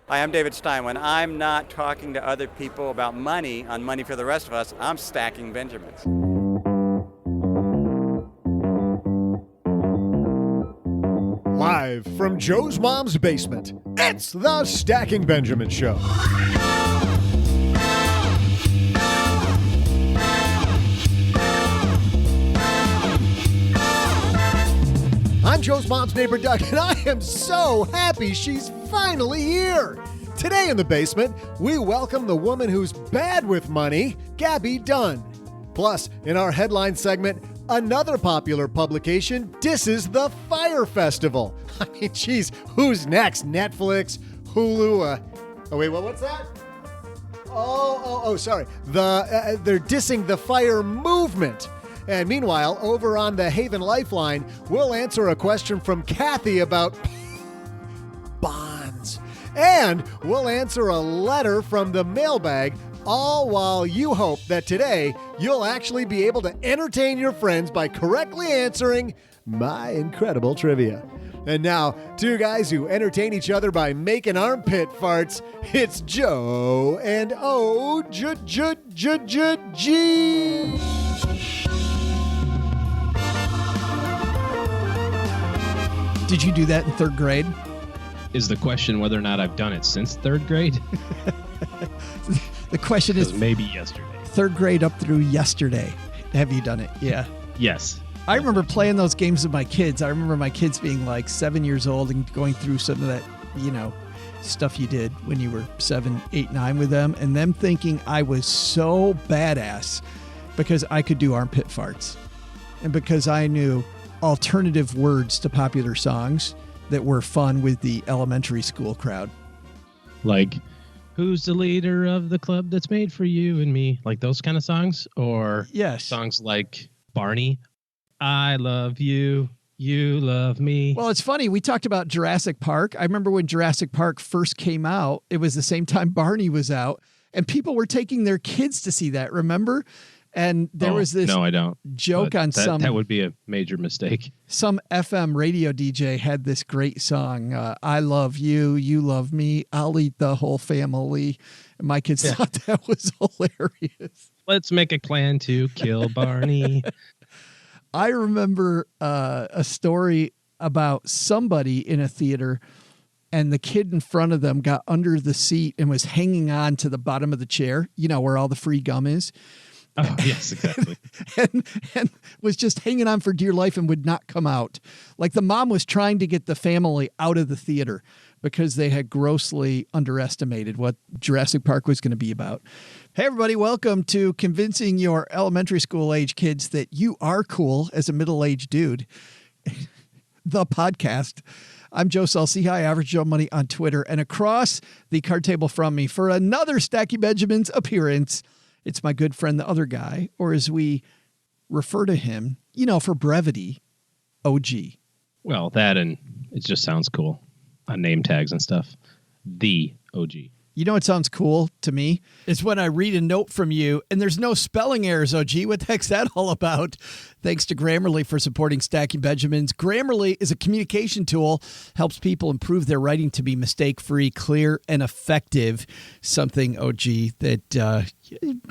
Hi, I'm David Stein. When I'm not talking to other people about money on Money for the Rest of Us, I'm stacking Benjamins. Live from Joe's mom's basement, it's the Stacking Benjamin Show. I'm Joe's mom's neighbor, Doug, and I am so happy she's finally here. Today in the basement, we welcome the woman who's bad with money, Gaby Dunn. Plus, in our headline segment, another popular publication disses the Fire Festival. I mean, geez, who's next? Netflix, Hulu, what's that? Sorry. They're dissing the fire movement. And meanwhile, over on the Haven Lifeline, we'll answer a question from Kathy about bonds. And we'll answer a letter from the mailbag, all while you hope that today you'll actually be able to entertain your friends by correctly answering my incredible trivia. And now, two guys who entertain each other by making armpit farts. It's Joe and O-G. Did you do that in third grade? Is the question whether or not I've done it since third grade? The question is maybe yesterday. Third grade up through yesterday. Have you done it? Yeah. Yes. I remember playing those games with my kids. I remember my kids being like 7 years old and going through some of that, stuff you did when you were 7, 8, 9 with them, and them thinking I was so badass because I could do armpit farts and because I knew alternative words to popular songs that were fun with the elementary school crowd. Like, who's the leader of the club that's made for you and me? Like those kind of songs? Or yes, songs like Barney, I love you, you love me. Well, it's funny. We talked about Jurassic Park. I remember when Jurassic Park first came out, it was the same time Barney was out, and people were taking their kids to see that, remember? And there was this no, I don't. joke on that would be a major mistake. Some FM radio DJ had this great song, I love you, you love me, I'll eat the whole family. And my kids thought that was hilarious. Let's make a plan to kill Barney. I remember a story about somebody in a theater, and the kid in front of them got under the seat and was hanging on to the bottom of the chair, where all the free gum is. Oh, yes, exactly. and was just hanging on for dear life and would not come out. Like the mom was trying to get the family out of the theater because they had grossly underestimated what Jurassic Park was going to be about. Hey, everybody, welcome to convincing your elementary school age kids that you are cool as a middle-aged dude. The podcast. I'm Joe Saul-Sehy, Average Joe Money on Twitter, and across the card table from me for another Stacking Benjamins appearance, it's my good friend, the other guy, or as we refer to him, for brevity, OG. Well, that and it just sounds cool on name tags and stuff. The OG. What sounds cool to me is when I read a note from you and there's no spelling errors, OG. What the heck's that all about? Thanks to Grammarly for supporting Stacking Benjamins. Grammarly is a communication tool, helps people improve their writing to be mistake-free, clear, and effective. Something, OG, that,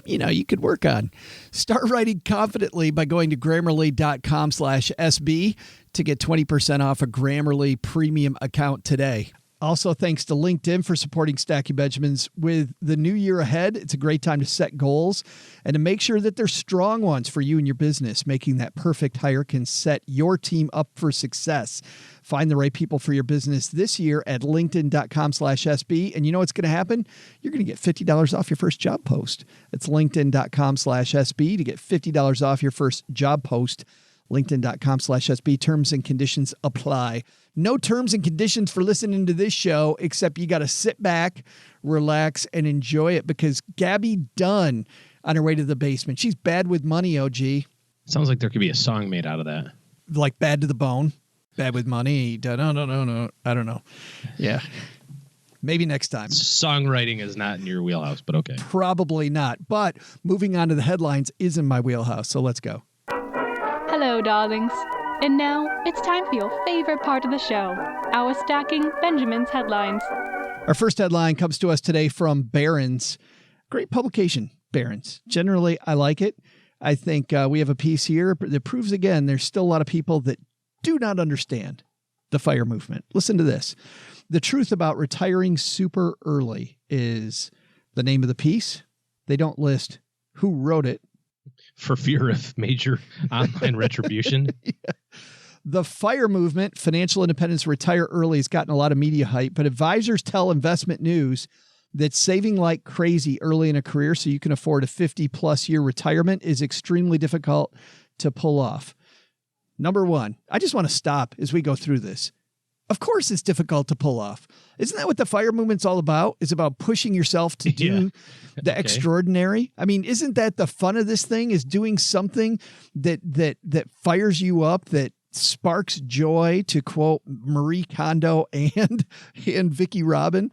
you could work on. Start writing confidently by going to Grammarly.com/SB to get 20% off a Grammarly premium account today. Also, thanks to LinkedIn for supporting Stacking Benjamins. With the new year ahead, it's a great time to set goals and to make sure that they're strong ones for you and your business. Making that perfect hire can set your team up for success. Find the right people for your business this year at LinkedIn.com/SB. And you know what's going to happen? You're going to get $50 off your first job post. It's LinkedIn.com/SB to get $50 off your first job post. LinkedIn.com/SB. Terms and conditions apply. No terms and conditions for listening to this show, except you got to sit back, relax, and enjoy it because Gaby Dunn on her way to the basement. She's bad with money, OG. Sounds like there could be a song made out of that. Like Bad to the Bone, Bad with Money. No. I don't know. Yeah. Maybe next time. Songwriting is not in your wheelhouse, but okay. Probably not. But moving on to the headlines is in my wheelhouse, so let's go. Hello, darlings. And now, it's time for your favorite part of the show, our Stacking Benjamins headlines. Our first headline comes to us today from Barron's. Great publication, Barron's. Generally, I like it. I think we have a piece here that proves again there's still a lot of people that do not understand the FIRE movement. Listen to this. The truth about retiring super early is the name of the piece. They don't list who wrote it. For fear of major online retribution. Yeah. The FIRE movement, financial independence, retire early, has gotten a lot of media hype, but advisors tell Investment News that saving like crazy early in a career so you can afford a 50-plus year retirement is extremely difficult to pull off. Number one, I just want to stop as we go through this. Of course it's difficult to pull off. Isn't that what the FIRE movement's all about? It's about pushing yourself to do the extraordinary. I mean, isn't that the fun of this thing, is doing something that fires you up, that sparks joy, to quote Marie Kondo and Vicki Robin?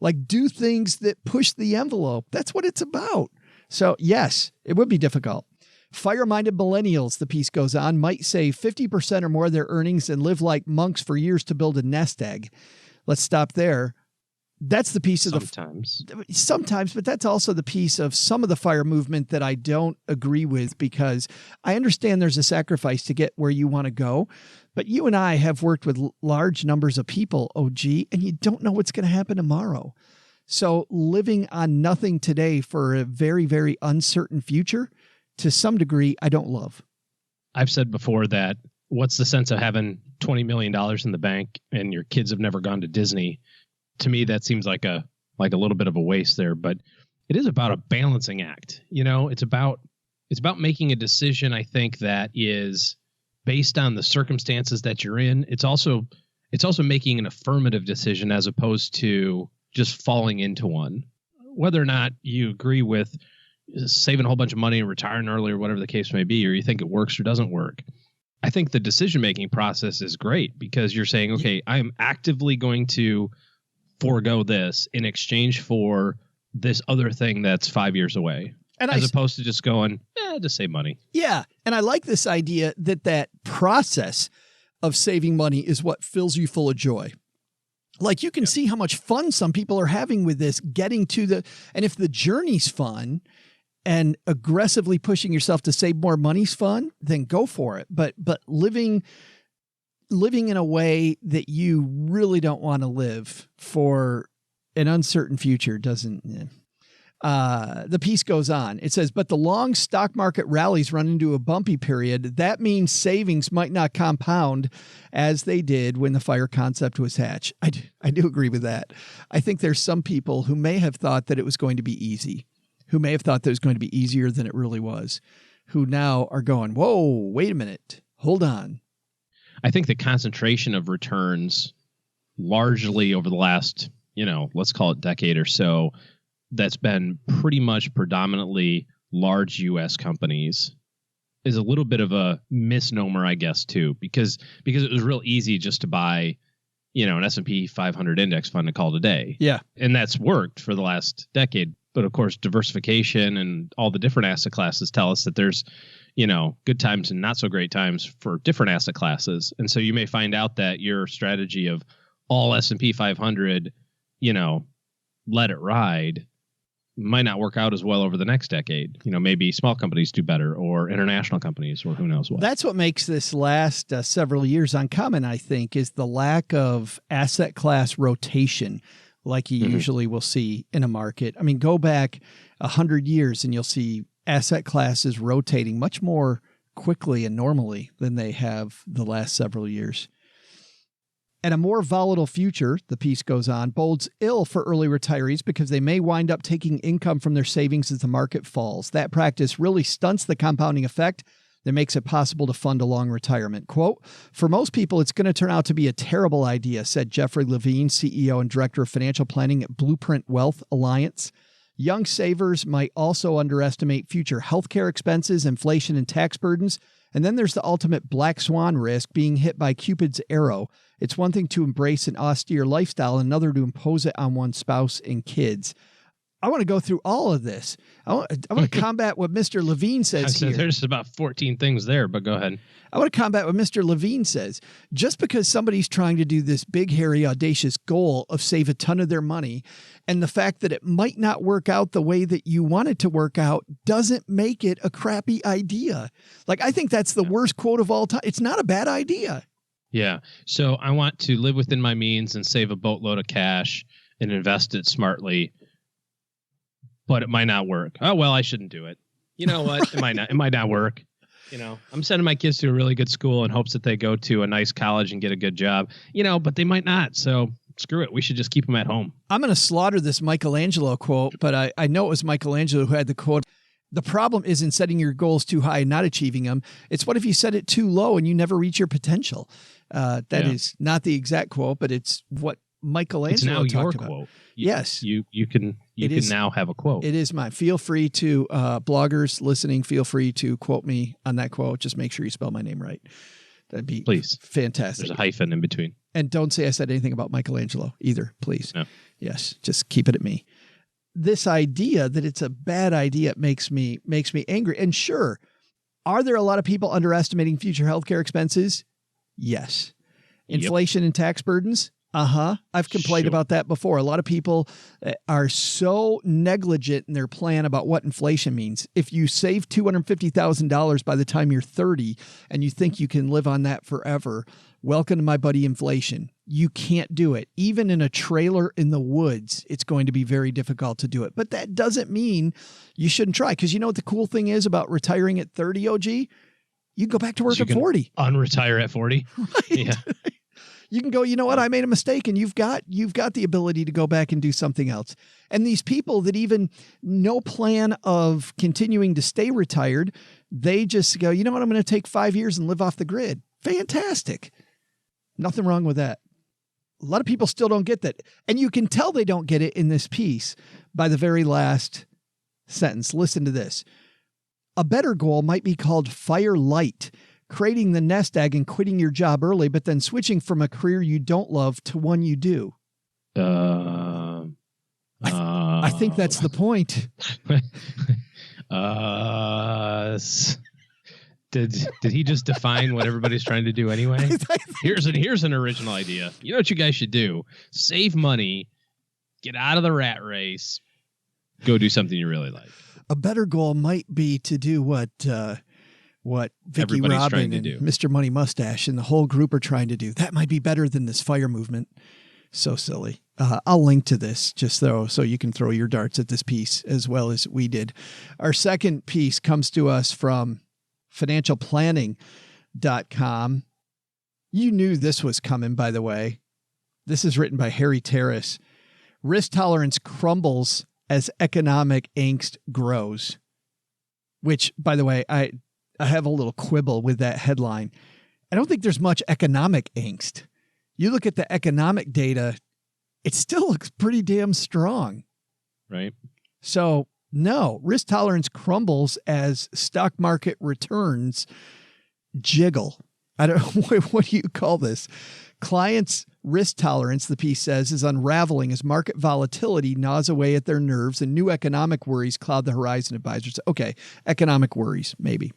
Like, do things that push the envelope. That's what it's about. So yes, it would be difficult. FIRE-minded millennials, the piece goes on, might save 50% or more of their earnings and live like monks for years to build a nest egg. Let's stop there. That's the piece of sometimes, but that's also the piece of some of the FIRE movement that I don't agree with, because I understand there's a sacrifice to get where you want to go. But you and I have worked with large numbers of people, OG, and you don't know what's going to happen tomorrow. So living on nothing today for a very, very uncertain future, to some degree, I don't love. I've said before that what's the sense of having $20 million in the bank and your kids have never gone to Disney? To me, that seems like a little bit of a waste there, but it is about a balancing act. You know, it's about making a decision, I think, that is based on the circumstances that you're in. It's also making an affirmative decision as opposed to just falling into one. Whether or not you agree with saving a whole bunch of money and retiring early or whatever the case may be, or you think it works or doesn't work, I think the decision-making process is great, because you're saying, okay, I am actively going to forego this in exchange for this other thing that's 5 years away, and as opposed to just going, just save money. Yeah. And I like this idea that process of saving money is what fills you full of joy. Like, you can see how much fun some people are having with this, getting to and if the journey's fun and aggressively pushing yourself to save more money's fun, then go for it. But living in a way that you really don't want to live for an uncertain future doesn't. The piece goes on. It says, but the long stock market rallies run into a bumpy period. That means savings might not compound as they did when the FIRE concept was hatched. I do agree with that. I think there's some people who may have thought that it was going to be easy, who may have thought that it was going to be easier than it really was, who now are going, whoa, wait a minute, hold on. I think the concentration of returns largely over the last, let's call it decade or so, that's been pretty much predominantly large U.S. companies, is a little bit of a misnomer, I guess, too, because it was real easy just to buy, an S&P 500 index fund and call it a day. Yeah. And that's worked for the last decade. But of course, diversification and all the different asset classes tell us that there's, good times and not so great times for different asset classes. And so you may find out that your strategy of all S&P 500, let it ride, might not work out as well over the next decade. Maybe small companies do better, or international companies, or who knows what. That's what makes this last several years uncommon, I think, is the lack of asset class rotation like you usually will see in a market. I mean, go back 100 years and you'll see asset classes rotating much more quickly and normally than they have the last several years. And a more volatile future, the piece goes on, bodes ill for early retirees because they may wind up taking income from their savings as the market falls. That practice really stunts the compounding effect that makes it possible to fund a long retirement. Quote, for most people, it's going to turn out to be a terrible idea, said Jeffrey Levine, CEO and Director of Financial Planning at Blueprint Wealth Alliance. Young savers might also underestimate future healthcare expenses, inflation, and tax burdens. And then there's the ultimate black swan risk, being hit by Cupid's arrow. It's one thing to embrace an austere lifestyle, another to impose it on one's spouse and kids. I want to go through all of this. I want to combat what Mr. Levine says here. There's about 14 things there, but go ahead. I want to combat what Mr. Levine says. Just because somebody's trying to do this big, hairy, audacious goal of save a ton of their money, and the fact that it might not work out the way that you want it to work out doesn't make it a crappy idea. Like, I think that's the worst quote of all time. It's not a bad idea. Yeah. So I want to live within my means and save a boatload of cash and invest it smartly, but it might not work. Oh, well, I shouldn't do it. You know what? It might not work. I'm sending my kids to a really good school in hopes that they go to a nice college and get a good job, but they might not. So screw it. We should just keep them at home. I'm going to slaughter this Michelangelo quote, but I know it was Michelangelo who had the quote. The problem isn't setting your goals too high and not achieving them. It's what if you set it too low and you never reach your potential? That is not the exact quote, but it's what Michelangelo it's now talked your about. Quote. Yes. You can now have a quote. It is mine. Feel free to, bloggers listening, feel free to quote me on that quote. Just make sure you spell my name right. That'd be fantastic. There's a hyphen in between. And don't say I said anything about Michelangelo either, please. No. Yes, just keep it at me. This idea that it's a bad idea makes me angry. And sure, are there a lot of people underestimating future healthcare expenses? Yes. Inflation and tax burdens? I've complained about that before. A lot of people are so negligent in their plan about what inflation means. If you save $250,000 by the time you're 30 and you think you can live on that forever, welcome to my buddy inflation. You can't do it. Even in a trailer in the woods, it's going to be very difficult to do it. But that doesn't mean you shouldn't try. Because you know what the cool thing is about retiring at 30, OG? You can go back to work at 40. Unretire at 40. Right. Yeah. You can go, you know what? I made a mistake, and you've got the ability to go back and do something else. And these people that even no plan of continuing to stay retired, they just go, you know what? I'm going to take 5 years and live off the grid. Fantastic. Nothing wrong with that. A lot of people still don't get that. And you can tell they don't get it in this piece by the very last sentence. Listen to this. A better goal might be called fire light. Creating the nest egg and quitting your job early, but then switching from a career you don't love to one you do. I think that's the point. Did he just define what everybody's trying to do anyway? Here's an original idea. You know what you guys should do? Save money, get out of the rat race, go do something you really like. A better goal might be to do what Vicky Robin and Mr. Money Mustache and the whole group are trying to do. That might be better than this fire movement. So silly. I'll link to this just so you can throw your darts at this piece as well as we did. Our second piece comes to us from financialplanning.com. You knew this was coming, by the way. This is written by Harry Terrace. Risk tolerance crumbles as economic angst grows. Which, by the way, I have a little quibble with that headline. I don't think there's much economic angst. You look at the economic data, it still looks pretty damn strong. Right. So, no, risk tolerance crumbles as stock market returns jiggle. I don't know, what do you call this? Clients' risk tolerance, the piece says, is unraveling as market volatility gnaws away at their nerves and new economic worries cloud the horizon, advisors. Okay, economic worries, maybe.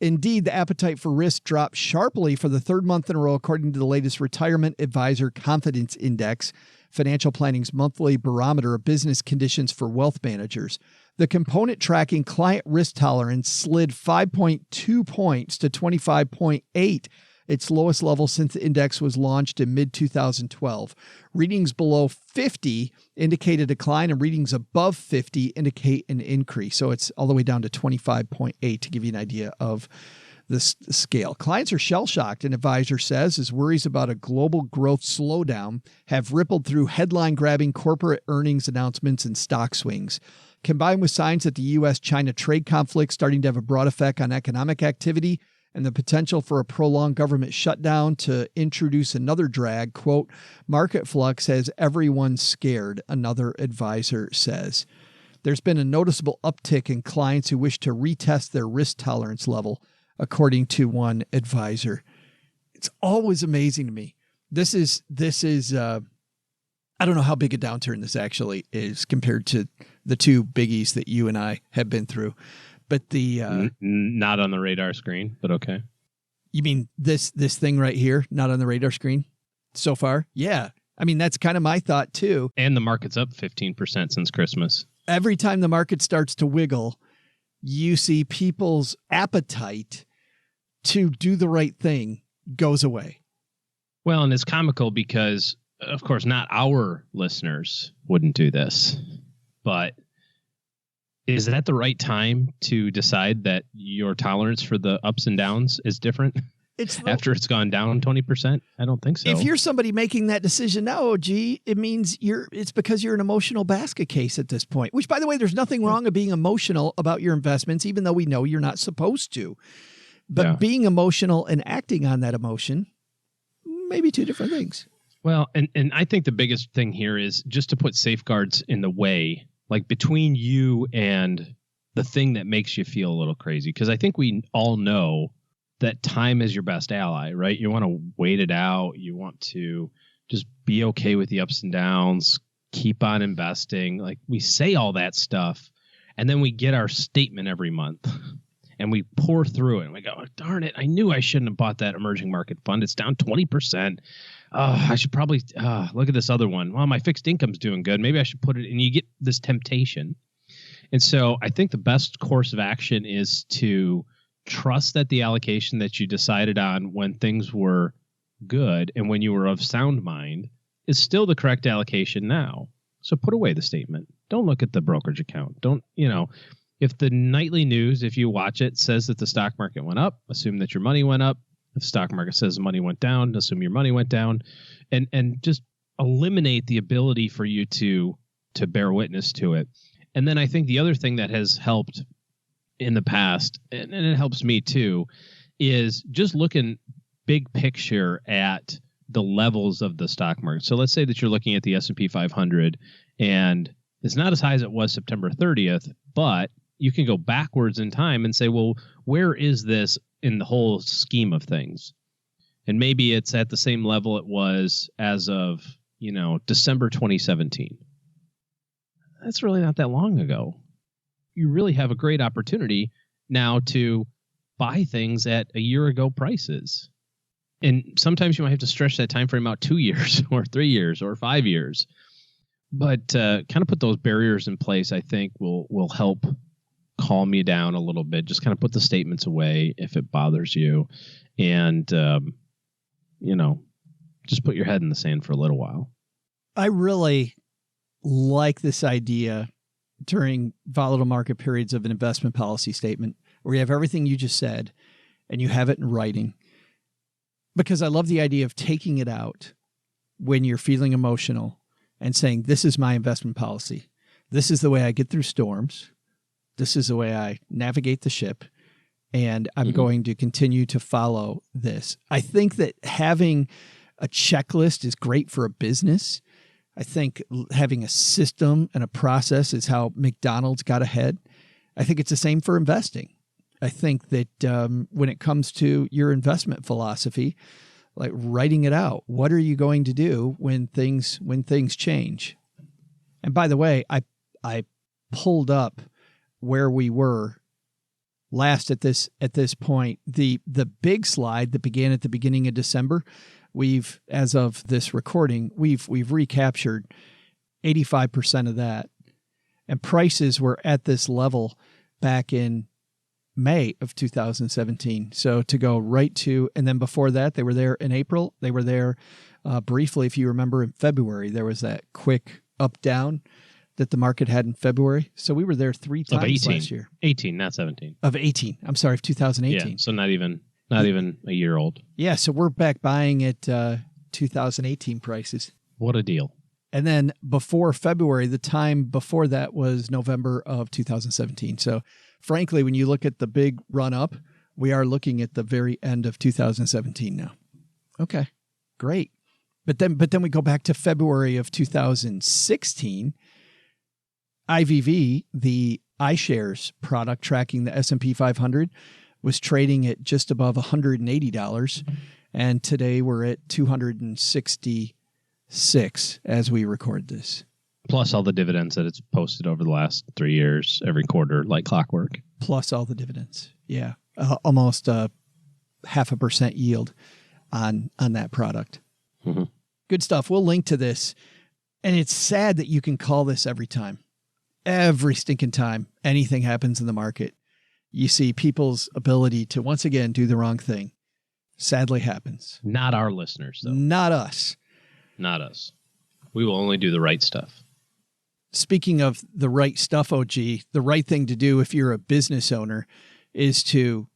Indeed, the appetite for risk dropped sharply for the third month in a row, according to the latest Retirement Advisor Confidence Index, Financial Planning's monthly barometer of business conditions for wealth managers. The component tracking client risk tolerance slid 5.2 points to 25.8, its lowest level since the index was launched in mid-2012. Readings below 50 indicate a decline, and readings above 50 indicate an increase. So it's all the way down to 25.8 to give you an idea of the scale. Clients are shell-shocked, an advisor says, as worries about a global growth slowdown have rippled through headline-grabbing corporate earnings announcements and stock swings. Combined with signs that the U.S.-China trade conflict starting to have a broad effect on economic activity, and the potential for a prolonged government shutdown to introduce another drag, quote, market flux has everyone scared, another advisor says. There's been a noticeable uptick in clients who wish to retest their risk tolerance level, according to one advisor. It's always amazing to me. This is I don't know how big a downturn this actually is compared to the two biggies that you and I have been through. But the not on the radar screen, but okay. You mean this thing right here, not on the radar screen so far? Yeah. I mean, that's kind of my thought too. And the market's up 15% since Christmas. Every time the market starts to wiggle, you see people's appetite to do the right thing goes away. Well, and it's comical because, of course, not our listeners wouldn't do this, but is that the right time to decide that your tolerance for the ups and downs is different after it's gone down 20%? I don't think so. If you're somebody making that decision now, it means it's because you're an emotional basket case at this point, which, by the way, there's nothing wrong with being emotional about your investments, even though we know you're not supposed to. But being emotional and acting on that emotion, maybe two different things. Well, and I think the biggest thing here is just to put safeguards in the way, like between you and the thing that makes you feel a little crazy. Because I think we all know that time is your best ally, right? You want to wait it out. You want to just be okay with the ups and downs, keep on investing. Like we say all that stuff, and then we get our statement every month and we pour through it and we go, oh, darn it, I knew I shouldn't have bought that emerging market fund. It's down 20%. I should probably look at this other one. Well, my fixed income's doing good. Maybe I should put it, and you get this temptation. And so I think the best course of action is to trust that the allocation that you decided on when things were good and when you were of sound mind is still the correct allocation now. So put away the statement. Don't look at the brokerage account. Don't, if the nightly news, if you watch it, says that the stock market went up, assume that your money went up. If the stock market says the money went down, assume your money went down, and just eliminate the ability for you to bear witness to it. And then I think the other thing that has helped in the past, and it helps me too, is just looking big picture at the levels of the stock market. So let's say that you're looking at the S&P 500 and it's not as high as it was September 30th, but you can go backwards in time and say, well, where is this in the whole scheme of things? And maybe it's at the same level it was as of, December 2017. That's really not that long ago. You really have a great opportunity now to buy things at a year ago prices. And sometimes you might have to stretch that time frame out 2 years or 3 years or 5 years. But kind of put those barriers in place, I think will help calm you down a little bit. Just kind of put the statements away if it bothers you. And, just put your head in the sand for a little while. I really like this idea during volatile market periods of an investment policy statement where you have everything you just said and you have it in writing. Because I love the idea of taking it out when you're feeling emotional and saying, this is my investment policy. This is the way I get through storms. This is the way I navigate the ship. And I'm going to continue to follow this. I think that having a checklist is great for a business. I think having a system and a process is how McDonald's got ahead. I think it's the same for investing. I think that when it comes to your investment philosophy, like writing it out, what are you going to do when things change? And by the way, I pulled up where we were last at this point. The big slide that began at the beginning of December, we've, as of this recording, we've recaptured 85% of that. And prices were at this level back in May of 2017. So to go right to, and then before that, they were there in April. They were there briefly, if you remember, in February. There was that quick up down that the market had in February. So we were there 3 times last year. 18, not 17. Of 18. I'm sorry, of 2018. Yeah, so not even a year old. Yeah, so we're back buying at 2018 prices. What a deal. And then before February, the time before that was November of 2017. So frankly, when you look at the big run up, we are looking at the very end of 2017 now. Okay, great. But then we go back to February of 2016. IVV, the iShares product tracking the S&P 500, was trading at just above $180. And today we're at $266 as we record this. Plus all the dividends that it's posted over the last 3 years, every quarter, like clockwork. Plus all the dividends. Yeah. Almost 0.5% yield on that product. Mm-hmm. Good stuff. We'll link to this. And it's sad that you can call this every time. Every stinking time anything happens in the market, you see people's ability to once again do the wrong thing. Sadly happens. Not our listeners, though. Not us. Not us. We will only do the right stuff. Speaking of the right stuff, OG, the right thing to do if you're a business owner is to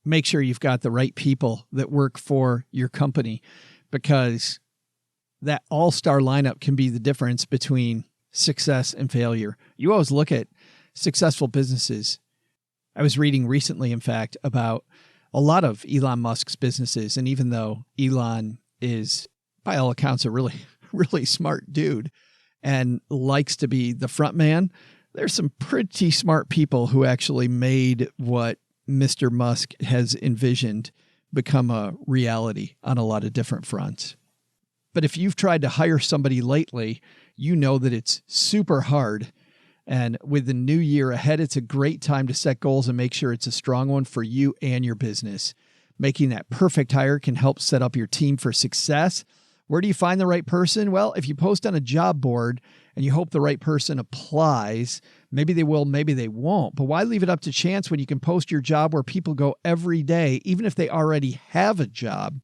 make sure you've got the right people that work for your company, because that all-star lineup can be the difference between success and failure. You always look at successful businesses. I was reading recently, in fact, about a lot of Elon Musk's businesses. And even though Elon is, by all accounts, a really, really smart dude and likes to be the front man, there's some pretty smart people who actually made what Mr. Musk has envisioned become a reality on a lot of different fronts. But if you've tried to hire somebody lately, you know that it's super hard. And with the new year ahead, it's a great time to set goals and make sure it's a strong one for you and your business. Making that perfect hire can help set up your team for success. Where do you find the right person? Well, if you post on a job board and you hope the right person applies, maybe they will, maybe they won't. But why leave it up to chance when you can post your job where people go every day, even if they already have a job?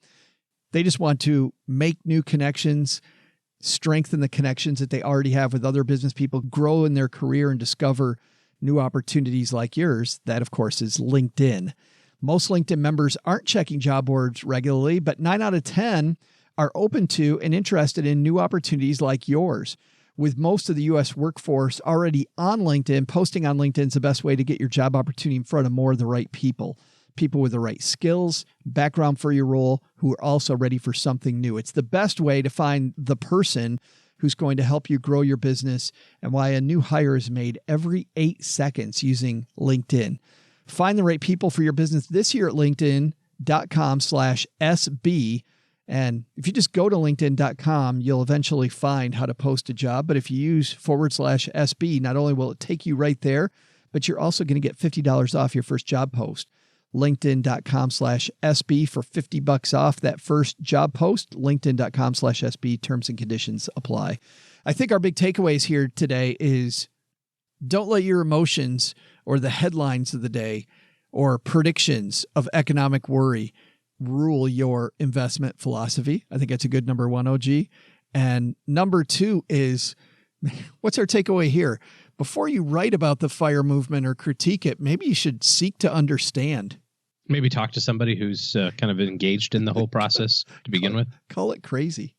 They just want to make new connections, strengthen the connections that they already have with other business people, grow in their career, and discover new opportunities like yours. That, of course, is LinkedIn. Most LinkedIn members aren't checking job boards regularly, but 9 out of 10 are open to and interested in new opportunities like yours. With most of the U.S. workforce already on LinkedIn, posting on LinkedIn is the best way to get your job opportunity in front of more of the right people. People with the right skills, background for your role, who are also ready for something new. It's the best way to find the person who's going to help you grow your business, and why a new hire is made every 8 seconds using LinkedIn. Find the right people for your business this year at linkedin.com/SB. And if you just go to linkedin.com, you'll eventually find how to post a job. But if you use /SB, not only will it take you right there, but you're also going to get $50 off your first job post. LinkedIn.com/SB for $50 off that first job post. LinkedIn.com/SB. Terms and conditions apply. I think our big takeaways here today is don't let your emotions or the headlines of the day or predictions of economic worry rule your investment philosophy. I think that's a good number one, OG. And number two is, what's our takeaway here? Before you write about the FIRE movement or critique it, maybe you should seek to understand. Maybe talk to somebody who's kind of engaged in the whole process to begin with. Call it crazy.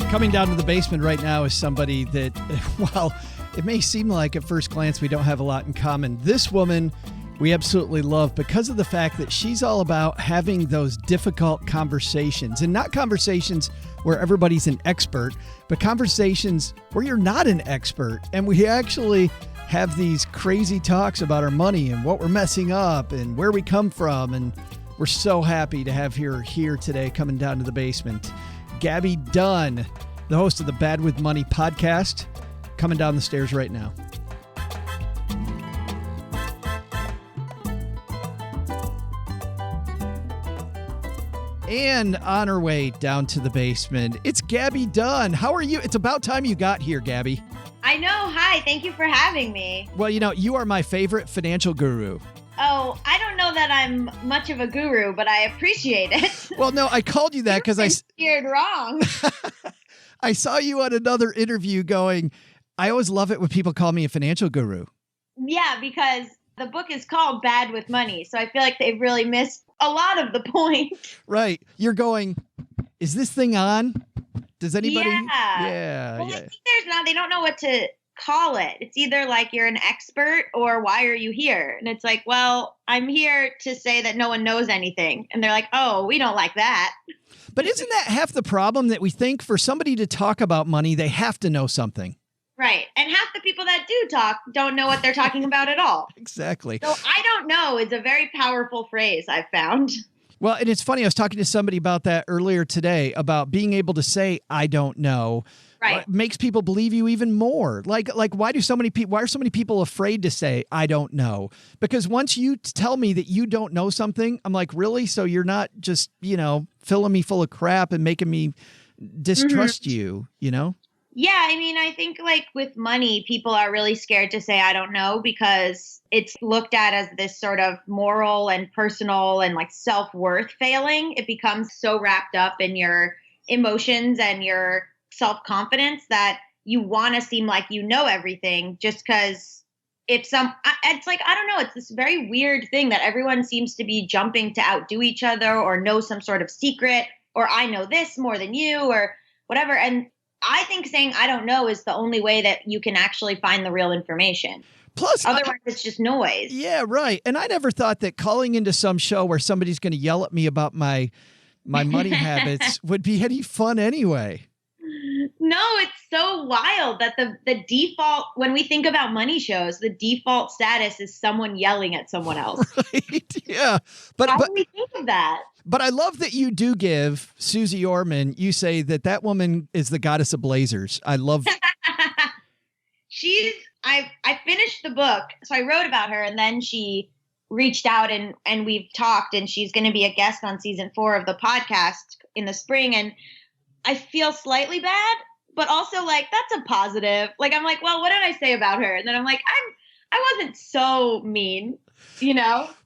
Coming down to the basement right now is somebody that, while it may seem like at first glance we don't have a lot in common, this woman we absolutely love because of the fact that she's all about having those difficult conversations, and not conversations where everybody's an expert, but conversations where you're not an expert. And we actually have these crazy talks about our money and what we're messing up and where we come from. And we're so happy to have her here today, coming down to the basement. Gaby Dunn, the host of the Bad with Money podcast, coming down the stairs right now. And on her way down to the basement, it's Gaby Dunn. How are you? It's about time you got here, Gaby. I know. Hi. Thank you for having me. Well, you know, you are my favorite financial guru. Oh, I don't know that I'm much of a guru, but I appreciate it. Well, no, I called you that because I steered wrong. I saw you on another interview going, I always love it when people call me a financial guru. Yeah, because the book is called Bad with Money. So I feel like they've really missed a lot of the point. Right. You're going, is this thing on? Does anybody? Yeah. Well, I think they don't know what to call it. It's either like you're an expert or why are you here? And it's like, well, I'm here to say that no one knows anything. And they're like, oh, we don't like that. But isn't that half the problem, that we think for somebody to talk about money, they have to know something? Right. And half the people that do talk don't know what they're talking about at all. Exactly. So I don't know is a very powerful phrase I've found. Well, and it's funny. I was talking to somebody about that earlier today about being able to say, I don't know. Right. Makes people believe you even more. Like why are so many people afraid to say, I don't know? Because once you tell me that you don't know something, I'm like, really? So you're not just, filling me full of crap and making me distrust you, Yeah, I mean, I think like with money, people are really scared to say, I don't know, because it's looked at as this sort of moral and personal and like self-worth failing. It becomes so wrapped up in your emotions and your self-confidence that you want to seem like you know everything just because it's like, I don't know, it's this very weird thing that everyone seems to be jumping to outdo each other or know some sort of secret, or I know this more than you or whatever. And I think saying I don't know is the only way that you can actually find the real information. Plus, otherwise it's just noise. Yeah, right. And I never thought that calling into some show where somebody's going to yell at me about my money habits would be any fun anyway. No, it's so wild that the default, when we think about money shows, the default status is someone yelling at someone else. Right. Yeah. How do we think of that? But I love that you do give Susie Orman, you say that woman is the goddess of blazers. I love I finished the book, so I wrote about her, and then she reached out and we've talked, and she's going to be a guest on season 4 of the podcast in the spring. And I feel slightly bad, but also like that's a positive. Like I'm like, well, what did I say about her? And then I'm like, I wasn't so mean,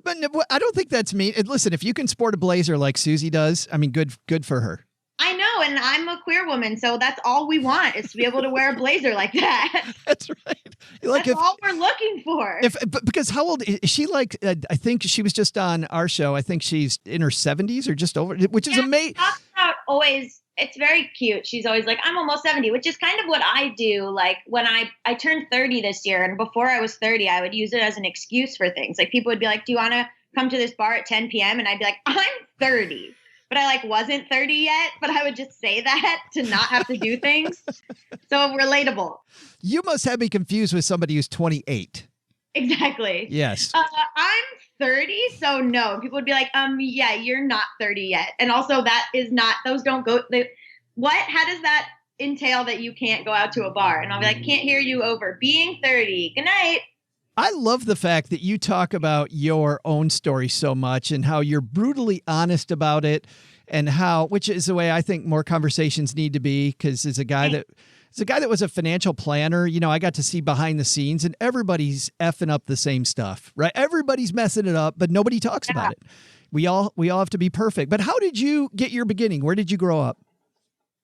But I don't think that's mean. And listen, if you can sport a blazer like Susie does, I mean, good for her. I know, and I'm a queer woman, so that's all we want is to be able to wear a blazer like that. That's right. That's all we're looking for. Because how old is she? Like, I think she was just on our show. I think she's in her 70s or just over, which is amazing. Talks about always. It's very cute. She's always like, I'm almost 70, which is kind of what I do. Like when I turned 30 this year, and before I was 30, I would use it as an excuse for things. Like people would be like, do you want to come to this bar at 10 p.m.? And I'd be like, I'm 30. But I like wasn't 30 yet, but I would just say that to not have to do things. So relatable. You must have me confused with somebody who's 28. Exactly. Yes. I'm 30, so no. People would be like, yeah, you're not 30 yet. And also that is not, those don't go, what? How does that entail that you can't go out to a bar? And I'll be like, can't hear you over being 30. Good night. I love the fact that you talk about your own story so much and how you're brutally honest about it, and which is the way I think more conversations need to be. Because as a guy that was a financial planner, I got to see behind the scenes, and everybody's effing up the same stuff, right? Everybody's messing it up, but nobody talks about it. We all have to be perfect. But how did you get your beginning? Where did you grow up?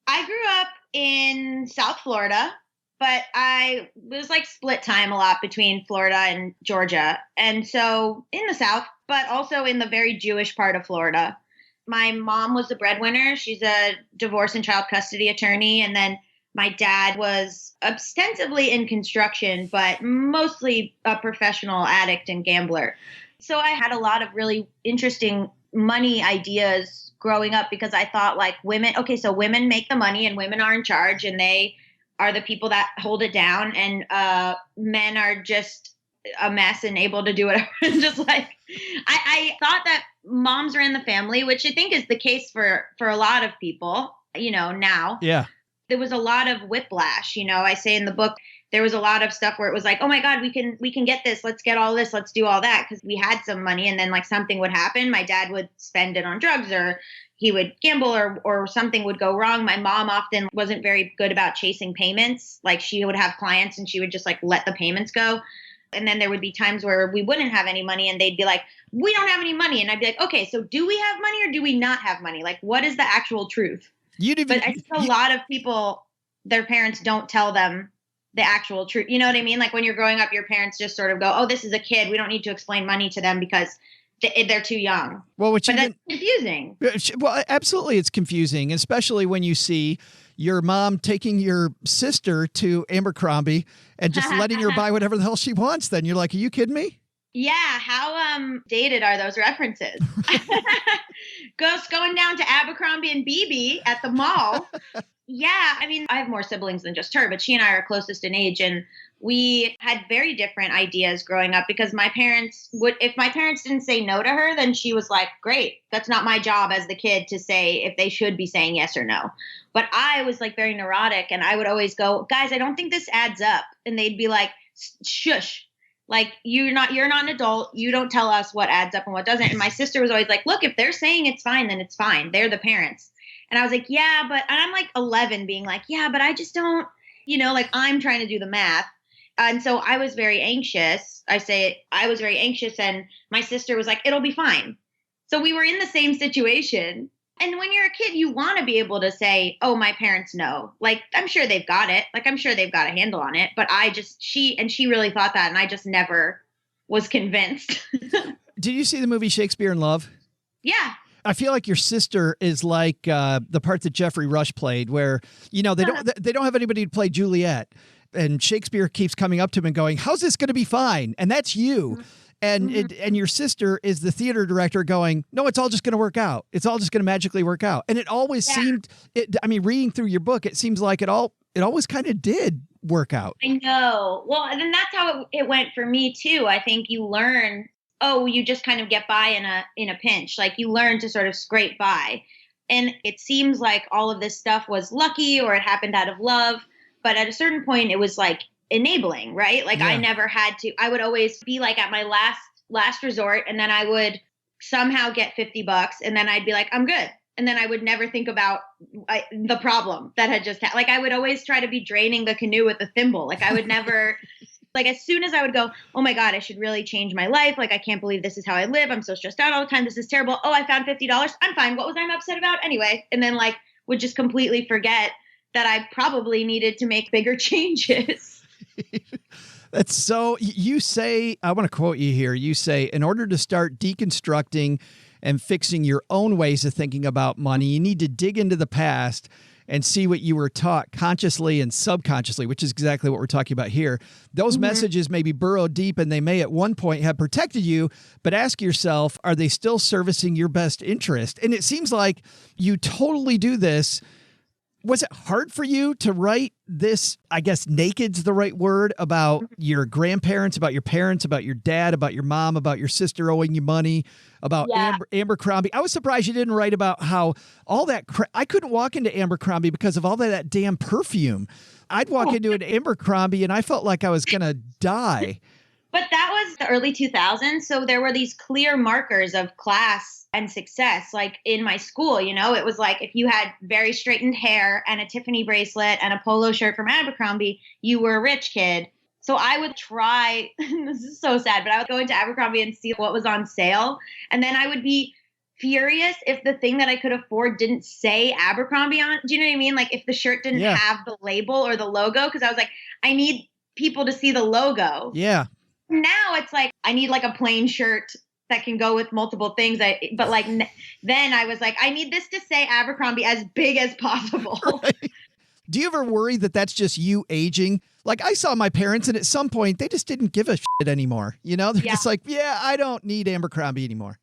I grew up in South Florida. But I was like split time a lot between Florida and Georgia. And so in the South, but also in the very Jewish part of Florida. My mom was the breadwinner. She's a divorce and child custody attorney. And then my dad was ostensibly in construction, but mostly a professional addict and gambler. So I had a lot of really interesting money ideas growing up because I thought like women, okay, so women make the money and women are in charge and they are the people that hold it down, and men are just a mess and able to do whatever. Just like I thought that moms ran the family, which I think is the case for a lot of people, now. Yeah. There was a lot of whiplash. I say in the book, there was a lot of stuff where it was like, oh my God, we can get this. Let's get all this. Let's do all that. Because we had some money, and then like something would happen. My dad would spend it on drugs, or he would gamble, or something would go wrong. My mom often wasn't very good about chasing payments. Like she would have clients and she would just like let the payments go. And then there would be times where we wouldn't have any money and they'd be like, we don't have any money. And I'd be like, okay, so do we have money or do we not have money? Like, what is the actual truth? But I think a lot of people, their parents don't tell them the actual truth. You know what I mean? Like when you're growing up, your parents just sort of go, oh, this is a kid. We don't need to explain money to them because they're too young. Well, but that's confusing. Well, absolutely. It's confusing, especially when you see your mom taking your sister to Abercrombie and just letting her buy whatever the hell she wants. Then you're like, are you kidding me? Yeah. How dated are those references? Going down to Abercrombie and BB at the mall Yeah, I mean, I have more siblings than just her, but she and I are closest in age, and we had very different ideas growing up because if my parents didn't say no to her, then she was like, great, that's not my job as the kid to say if they should be saying yes or no. But I was like very neurotic, and I would always go, guys, I don't think this adds up. And they'd be like, shush. Like, you're not an adult. You don't tell us what adds up and what doesn't. And my sister was always like, look, if they're saying it's fine, then it's fine. They're the parents. And I was like, yeah, but and I'm like 11 being like, yeah, but I just don't, like I'm trying to do the math. And so I was very anxious. I was very anxious, and my sister was like, it'll be fine. So we were in the same situation. And when you're a kid, you want to be able to say, oh, my parents know. Like, I'm sure they've got it. Like, I'm sure they've got a handle on it. But she really thought that. And I just never was convinced. Did you see the movie Shakespeare in Love? Yeah. I feel like your sister is like the part that Jeffrey Rush played, where they don't have anybody to play Juliet, and Shakespeare keeps coming up to him and going, "How's this going to be fine?" And that's you, and your sister is the theater director going, "No, it's all just going to work out. It's all just going to magically work out." And it always seemed. Reading through your book, it seems like it always kind of did work out. I know. Well, and then that's how it went for me too. I think you learn. Oh, you just kind of get by in a pinch. Like, you learn to sort of scrape by. And it seems like all of this stuff was lucky or it happened out of love. But at a certain point, it was like enabling, right? Like, I never had to. I would always be like at my last resort, and then I would somehow get $50, and then I'd be like, I'm good. And then I would never think about the problem that had just like, I would always try to be draining the canoe with a thimble. Like, I would never. Like, as soon as I would go, oh my God, I should really change my life. Like, I can't believe this is how I live. I'm so stressed out all the time. This is terrible. Oh, I found $50. I'm fine. What was I upset about anyway? And then would just completely forget that I probably needed to make bigger changes. That's so, you say, I want to quote you here. You say, in order to start deconstructing and fixing your own ways of thinking about money, you need to dig into the past and see what you were taught consciously and subconsciously, which is exactly what we're talking about here. Those messages may be burrowed deep, and they may at one point have protected you, but ask yourself, are they still servicing your best interest? And it seems like you totally do this. Was it hard for you to write this, I guess naked's the right word, about your grandparents, about your parents, about your dad, about your mom, about your sister owing you money, about Abercrombie? I was surprised you didn't write about how all that I couldn't walk into Abercrombie because of all that damn perfume. I'd walk into an Abercrombie and I felt like I was going to die. But that was the early 2000s. So there were these clear markers of class and success. Like, in my school, it was like, if you had very straightened hair and a Tiffany bracelet and a polo shirt from Abercrombie, you were a rich kid. So I would try, this is so sad, but I would go into Abercrombie and see what was on sale. And then I would be furious if the thing that I could afford didn't say Abercrombie on. Do you know what I mean? Like, if the shirt didn't have the label or the logo, because I was like, I need people to see the logo. Yeah. Now it's like, I need like a plain shirt that can go with multiple things. Then I was like, I need this to say Abercrombie as big as possible. Right. Do you ever worry that that's just you aging? Like, I saw my parents, and at some point they just didn't give a shit anymore. They're just like, I don't need Abercrombie anymore.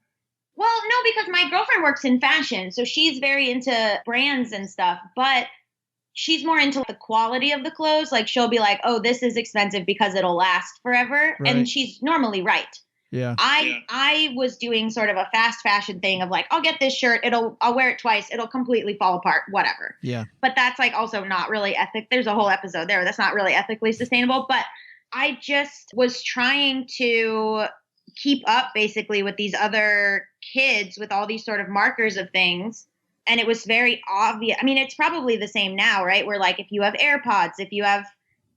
Well, no, because my girlfriend works in fashion, so she's very into brands and stuff, but she's more into the quality of the clothes. Like, she'll be like, oh, this is expensive because it'll last forever. Right. And she's normally right. Yeah. I was doing sort of a fast fashion thing of like, I'll get this shirt. I'll wear it twice. It'll completely fall apart, whatever. Yeah. But that's like also not really there's a whole episode there. That's not really ethically sustainable. But I just was trying to keep up basically with these other kids with all these sort of markers of things. And it was very obvious. I mean, it's probably the same now, right? Where like, if you have AirPods, if you have,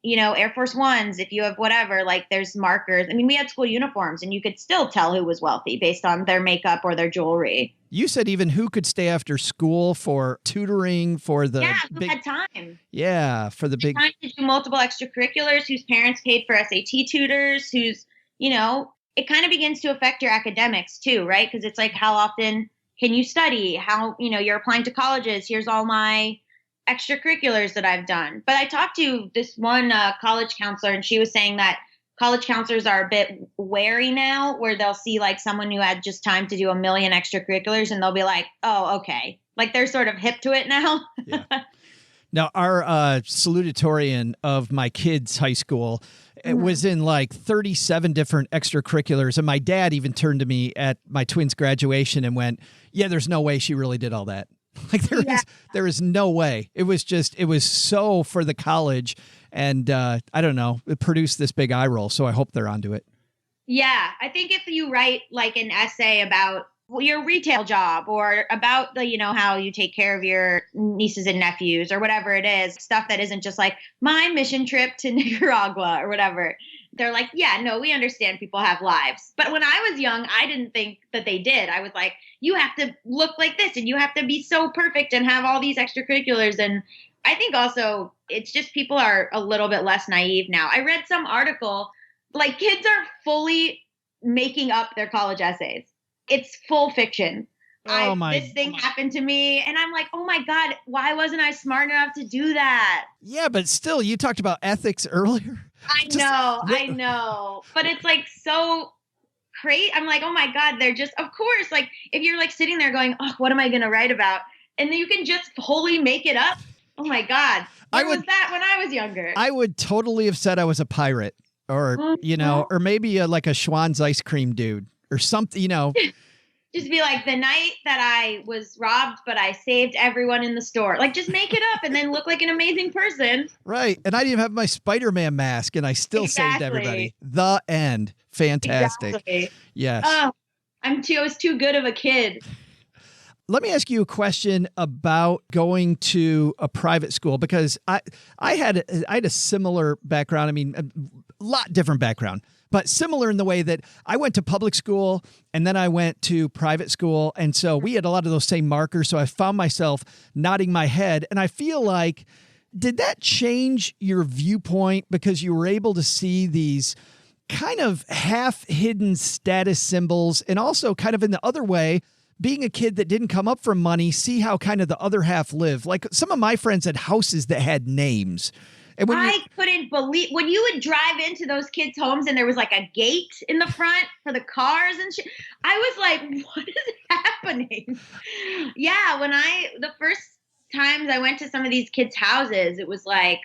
Air Force Ones, if you have whatever, like there's markers. I mean, we had school uniforms and you could still tell who was wealthy based on their makeup or their jewelry. You said even who could stay after school for tutoring for the who had time. Yeah, for the big time to do multiple extracurriculars, whose parents paid for SAT tutors, who's, it kind of begins to affect your academics too, right? Because it's like, how often can you study? How, you're applying to colleges. Here's all my extracurriculars that I've done. But I talked to this one college counselor, and she was saying that college counselors are a bit wary now, where they'll see like someone who had just time to do a million extracurriculars and they'll be like, oh, okay. Like, they're sort of hip to it now. Yeah. Now, our salutatorian of my kids' high school it was in like 37 different extracurriculars. And my dad even turned to me at my twins' graduation and went, yeah, there's no way she really did all that. Like there is no way. It was so for the college. And I don't know, it produced this big eye roll. So I hope they're onto it. Yeah. I think if you write like an essay about your retail job or about how you take care of your nieces and nephews or whatever it is, stuff that isn't just like my mission trip to Nicaragua or whatever. They're like, yeah, no, we understand people have lives. But when I was young, I didn't think that they did. I was like, you have to look like this and you have to be so perfect and have all these extracurriculars. And I think also it's just people are a little bit less naive now. I read some article, like kids are fully making up their college essays. It's full fiction. This thing happened to me. And I'm like, oh my God, why wasn't I smart enough to do that? Yeah, but still, you talked about ethics earlier. I know. But it's like so crazy. I'm like, oh my God, they're just, of course, like if you're like sitting there going, oh, what am I going to write about? And then you can just wholly make it up. Oh my God. Where was that when I was younger? I would totally have said I was a pirate or, or maybe like a Schwann's ice cream dude. Or something, Just be like, the night that I was robbed, but I saved everyone in the store. Like, just make it up and then look like an amazing person. Right. And I didn't even have my Spider-Man mask, and I still saved everybody. The end. Fantastic. Exactly. Yes. Oh, I was too good of a kid. Let me ask you a question about going to a private school, because I had a similar background. I mean, a lot different background, but similar in the way that I went to public school and then I went to private school. And so we had a lot of those same markers. So I found myself nodding my head. And I feel like, did that change your viewpoint because you were able to see these kind of half-hidden status symbols, and also kind of in the other way, being a kid that didn't come up from money, see how kind of the other half live? Like some of my friends had houses that had names. And I couldn't believe when you would drive into those kids' homes and there was like a gate in the front for the cars and shit. I was like, what is happening? Yeah. The first times I went to some of these kids' houses, it was like,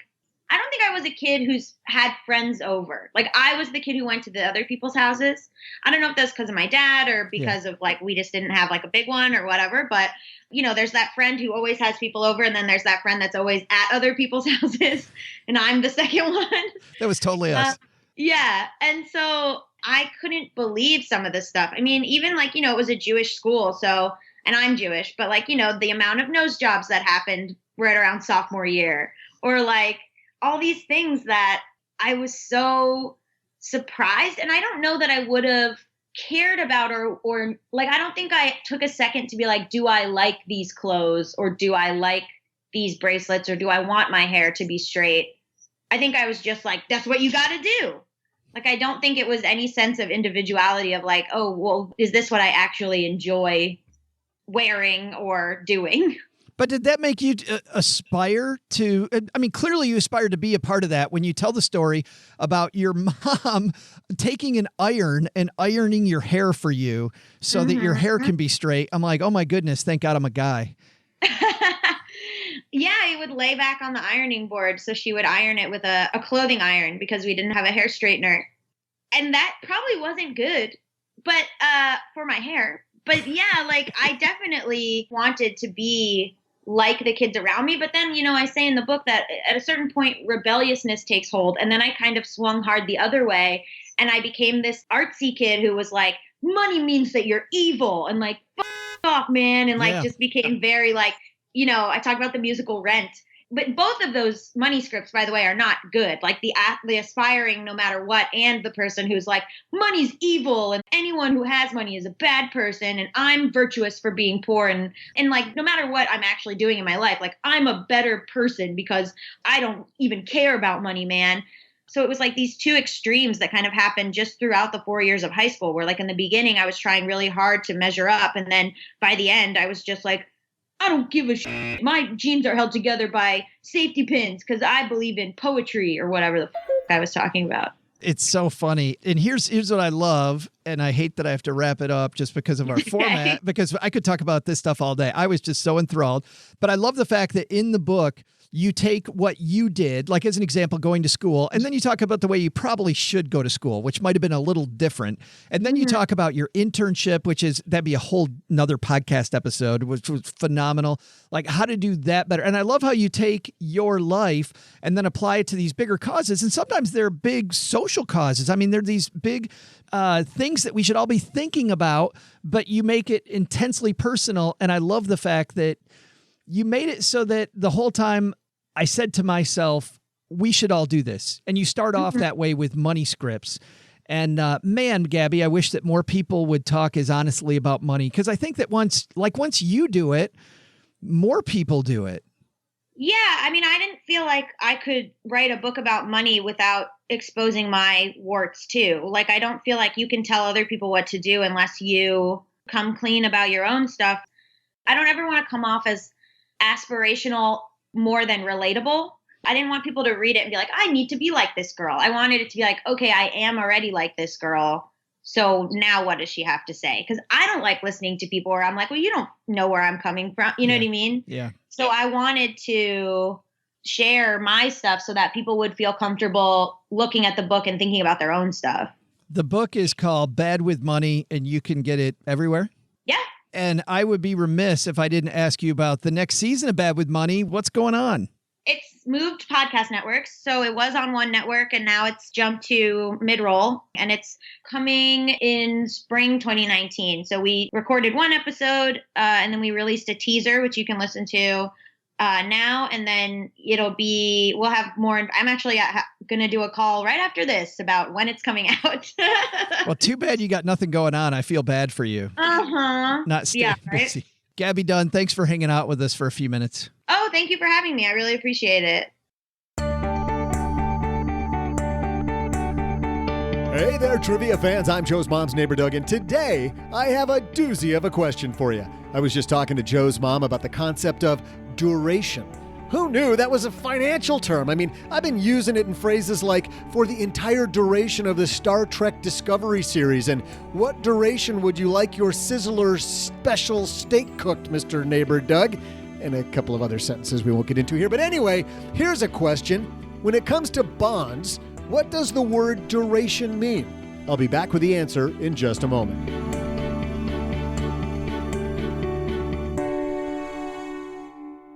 I don't think I was a kid who's had friends over. Like I was the kid who went to the other people's houses. I don't know if that's because of my dad or because of like, we just didn't have like a big one or whatever. But there's that friend who always has people over. And then there's that friend that's always at other people's houses. And I'm the second one. That was totally us. Yeah. And so I couldn't believe some of this stuff. I mean, even like, it was a Jewish school. So, and I'm Jewish, but like, the amount of nose jobs that happened right around sophomore year, or like, all these things that I was so surprised. And I don't know that I would have cared about or like, I don't think I took a second to be like, do I like these clothes, or do I like these bracelets, or do I want my hair to be straight? I think I was just like, that's what you got to do. Like, I don't think it was any sense of individuality of like, oh, well, is this what I actually enjoy wearing or doing? But did that make you aspire to, I mean, clearly you aspire to be a part of that when you tell the story about your mom taking an iron and ironing your hair for you so that your hair can be straight. I'm like, oh my goodness, thank God I'm a guy. Yeah, he would lay back on the ironing board. So she would iron it with a clothing iron because we didn't have a hair straightener. And that probably wasn't good, but for my hair. But yeah, like I definitely wanted to be like the kids around me. But then, I say in the book that at a certain point, rebelliousness takes hold. And then I kind of swung hard the other way. And I became this artsy kid who was like, money means that you're evil. And like, fuck off, man. And like, just became very like, I talk about the musical Rent. But both of those money scripts, by the way, are not good. Like the aspiring no matter what, and the person who's like, money's evil and anyone who has money is a bad person and I'm virtuous for being poor. And like, no matter what I'm actually doing in my life, like I'm a better person because I don't even care about money, man. So it was like these two extremes that kind of happened just throughout the 4 years of high school, where like in the beginning, I was trying really hard to measure up. And then by the end, I was just like, I don't give a shit. My jeans are held together by safety pins because I believe in poetry or whatever the I was talking about. It's so funny. And here's what I love, and I hate that I have to wrap it up just because of our format, because I could talk about this stuff all day. I was just so enthralled. But I love the fact that in the book, you take what you did, like as an example, going to school, and then you talk about the way you probably should go to school, which might have been a little different. And then you talk about your internship, that'd be a whole nother podcast episode, which was phenomenal. Like how to do that better. And I love how you take your life and then apply it to these bigger causes. And sometimes they're big social causes. I mean, they're these big things that we should all be thinking about, but you make it intensely personal. And I love the fact that you made it so that the whole time I said to myself, we should all do this. And you start off that way with money scripts. And man, Gaby, I wish that more people would talk as honestly about money. Because I think that once you do it, more people do it. Yeah. I mean, I didn't feel like I could write a book about money without exposing my warts too. Like, I don't feel like you can tell other people what to do unless you come clean about your own stuff. I don't ever want to come off as aspirational more than relatable. I didn't want people to read it and be like, I need to be like this girl. I wanted it to be like, okay, I am already like this girl. So now what does she have to say? Because I don't like listening to people where I'm like, well, you don't know where I'm coming from. You know what I mean? Yeah. So I wanted to share my stuff so that people would feel comfortable looking at the book and thinking about their own stuff. The book is called Bad with Money, and you can get it everywhere. Yeah. And I would be remiss if I didn't ask you about the next season of Bad with Money. What's going on? It's moved podcast networks. So it was on one network and now it's jumped to mid-roll and it's coming in spring 2019. So we recorded one episode and then we released a teaser, which you can listen to now. And then we'll have more. I'm actually going to do a call right after this about when it's coming out. Well, too bad you got nothing going on. I feel bad for you. Not staying busy. Gaby Dunn, thanks for hanging out with us for a few minutes. Oh, thank you for having me. I really appreciate it. Hey there, trivia fans. I'm Joe's mom's neighbor, Doug, and today I have a doozy of a question for you. I was just talking to Joe's mom about the concept of duration. Who knew that was a financial term? I mean, I've been using it in phrases like for the entire duration of the Star Trek Discovery series, and what duration would you like your Sizzler special steak cooked, Mr. Neighbor Doug? And a couple of other sentences we won't get into here. But anyway, here's a question. When it comes to bonds, what does the word duration mean? I'll be back with the answer in just a moment.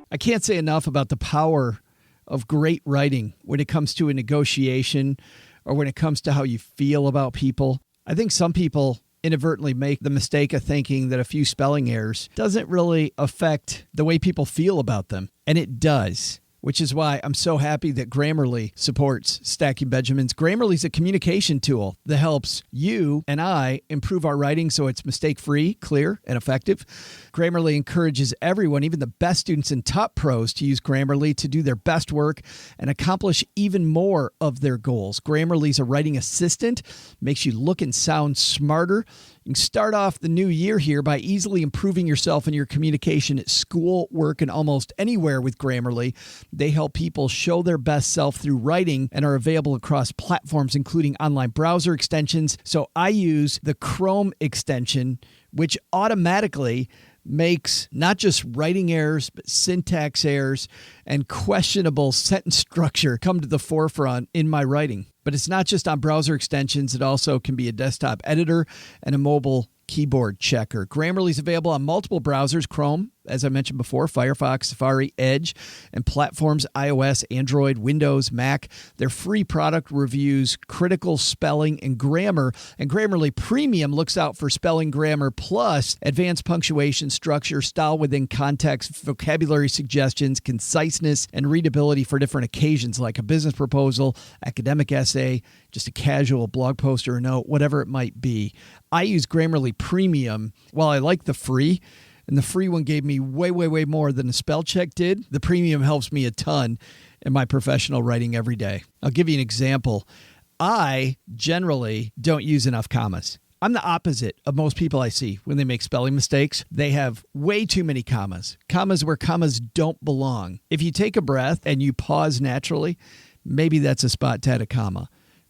I can't say enough about the power of great writing when it comes to a negotiation or when it comes to how you feel about people. I think some people inadvertently make the mistake of thinking that a few spelling errors doesn't really affect the way people feel about them. And it does, which is why I'm so happy that Grammarly supports Stacking Benjamins. Grammarly is a communication tool that helps you and I improve our writing so it's mistake-free, clear, and effective. Grammarly encourages everyone, even the best students and top pros, to use Grammarly to do their best work and accomplish even more of their goals. Grammarly is a writing assistant, makes you look and sound smarter. You can start off the new year here by easily improving yourself and your communication at school, work, and almost anywhere with Grammarly. They help people show their best self through writing and are available across platforms, including online browser extensions. So I use the Chrome extension, which automatically makes not just writing errors, but syntax errors and questionable sentence structure come to the forefront in my writing. But it's not just on browser extensions. It also can be a desktop editor and a mobile keyboard checker. Grammarly is available on multiple browsers: Chrome, as I mentioned before, Firefox, Safari, Edge, and platforms iOS, Android, Windows, Mac. Their free product reviews critical spelling and grammar, and Grammarly Premium looks out for spelling, grammar, plus advanced punctuation, structure, style within context, vocabulary suggestions, conciseness, and readability for different occasions like a business proposal, academic essay, just a casual blog post or a note, whatever it might be. I use Grammarly Premium. While I like the free, and the free one gave me way, way, way more than the spell check did, the premium helps me a ton in my professional writing every day. I'll give you an example. I generally don't use enough commas. I'm the opposite of most people I see when they make spelling mistakes. They have way too many commas where commas don't belong. If you take a breath and you pause naturally, maybe that's a spot to add a comma.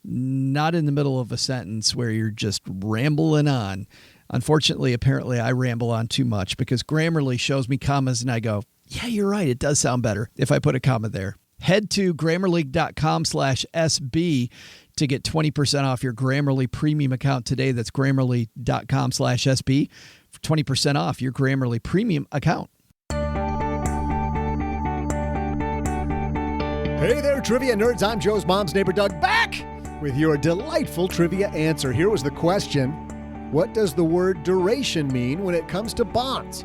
Not in the middle of a sentence where you're just rambling on. Unfortunately, apparently, I ramble on too much because Grammarly shows me commas and I go, Yeah, you're right. It does sound better if I put a comma there. Head to Grammarly.com/SB to get 20% off your Grammarly premium account today. That's Grammarly.com/SB for 20% off your Grammarly premium account. Hey there, trivia nerds. I'm Joe's mom's neighbor, Doug, back with your delightful trivia answer. Here was the question. What does the word duration mean when it comes to bonds?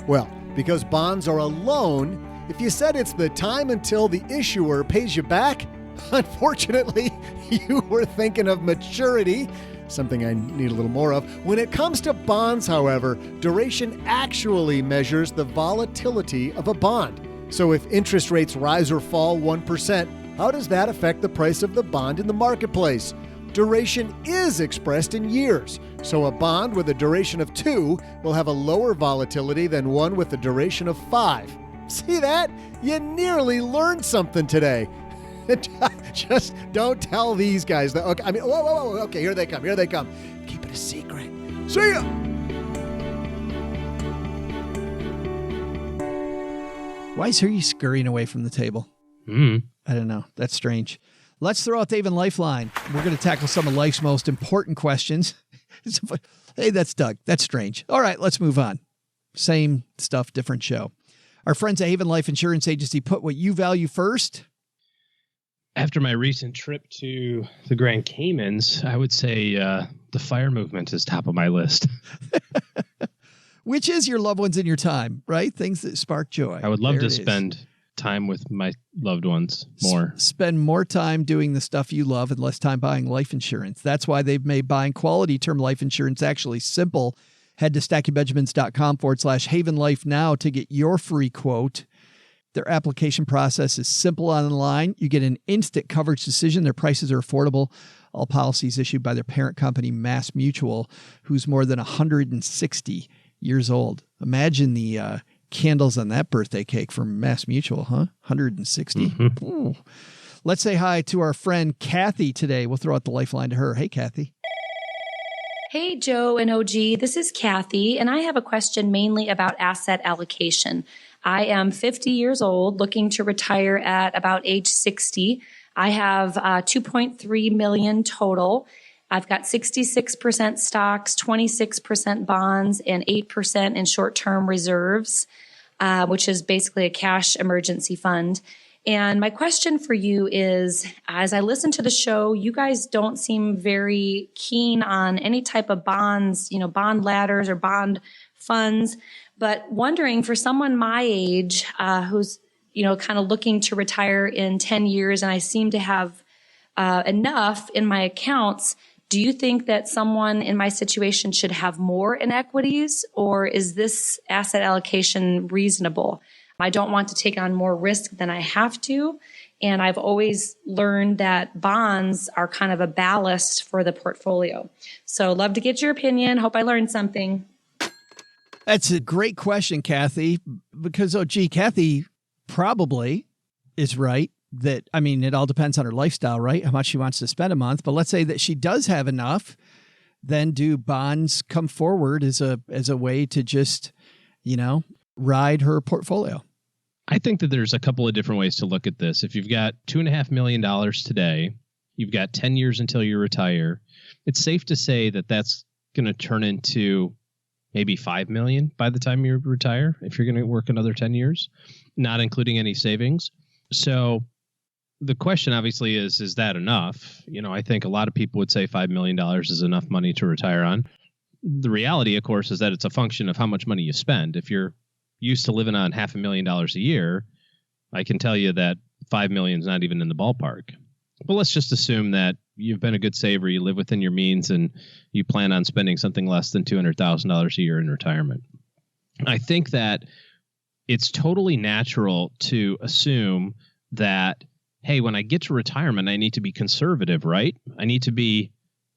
Well, because bonds are a loan, if you said it's the time until the issuer pays you back, unfortunately, you were thinking of maturity, something I need a little more of. When it comes to bonds, however, duration actually measures the volatility of a bond. So if interest rates rise or fall 1%, how does that affect the price of the bond in the marketplace? Duration is expressed in years. So a bond with a duration of 2 will have a lower volatility than one with a duration of 5. See that? You nearly learned something today. Just don't tell these guys that. Okay, whoa. Okay, here they come. Keep it a secret. See ya. Why is he scurrying away from the table? I don't know. That's strange. Let's throw out the Haven Lifeline. We're going to tackle some of life's most important questions. Hey, that's Doug. That's strange. All right, let's move on. Same stuff, different show. Our friends at Haven Life Insurance Agency put what you value first. After my recent trip to the Grand Caymans, I would say the fire movement is top of my list. Which is your loved ones in your time, right? Things that spark joy. I would love to spend time with my loved ones more. Spend more time doing the stuff you love and less time buying life insurance. That's why they've made buying quality term life insurance actually simple. Head to stackingbenjamins.com/Haven Life now to get your free quote. Their application process is simple online. You get an instant coverage decision. Their prices are affordable. All policies issued by their parent company, Mass Mutual, who's more than 160 years old. Imagine the candles on that birthday cake from Mass Mutual, huh? 160. Mm-hmm. Let's say hi to our friend Kathy today. We'll throw out the lifeline to her. Hey, Kathy. Hey, Joe and OG. This is Kathy, and I have a question mainly about asset allocation. I am 50 years old, looking to retire at about age 60. I have $2.3 million total. I've got 66% stocks, 26% bonds, and 8% in short-term reserves, which is basically a cash emergency fund. And my question for you is, as I listen to the show, you guys don't seem very keen on any type of bonds, bond ladders or bond funds, but wondering for someone my age who's, kind of looking to retire in 10 years, and I seem to have enough in my accounts, do you think that someone in my situation should have more in equities, or is this asset allocation reasonable? I don't want to take on more risk than I have to. And I've always learned that bonds are kind of a ballast for the portfolio. So love to get your opinion. Hope I learned something. That's a great question, Kathy, because, Kathy probably is right that, it all depends on her lifestyle, right? How much she wants to spend a month. But let's say that she does have enough, then do bonds come forward as a way to just, ride her portfolio? I think that there's a couple of different ways to look at this. If you've got $2.5 million today, you've got 10 years until you retire, it's safe to say that that's going to turn into maybe $5 million by the time you retire, if you're going to work another 10 years, not including any savings. So the question obviously is that enough? I think a lot of people would say $5 million is enough money to retire on. The reality, of course, is that it's a function of how much money you spend. If you're used to living on $500,000 a year, I can tell you that $5 million is not even in the ballpark. But let's just assume that you've been a good saver, you live within your means, and you plan on spending something less than $200,000 a year in retirement. I think that it's totally natural to assume that, hey, when I get to retirement, I need to be conservative, right? I need to be,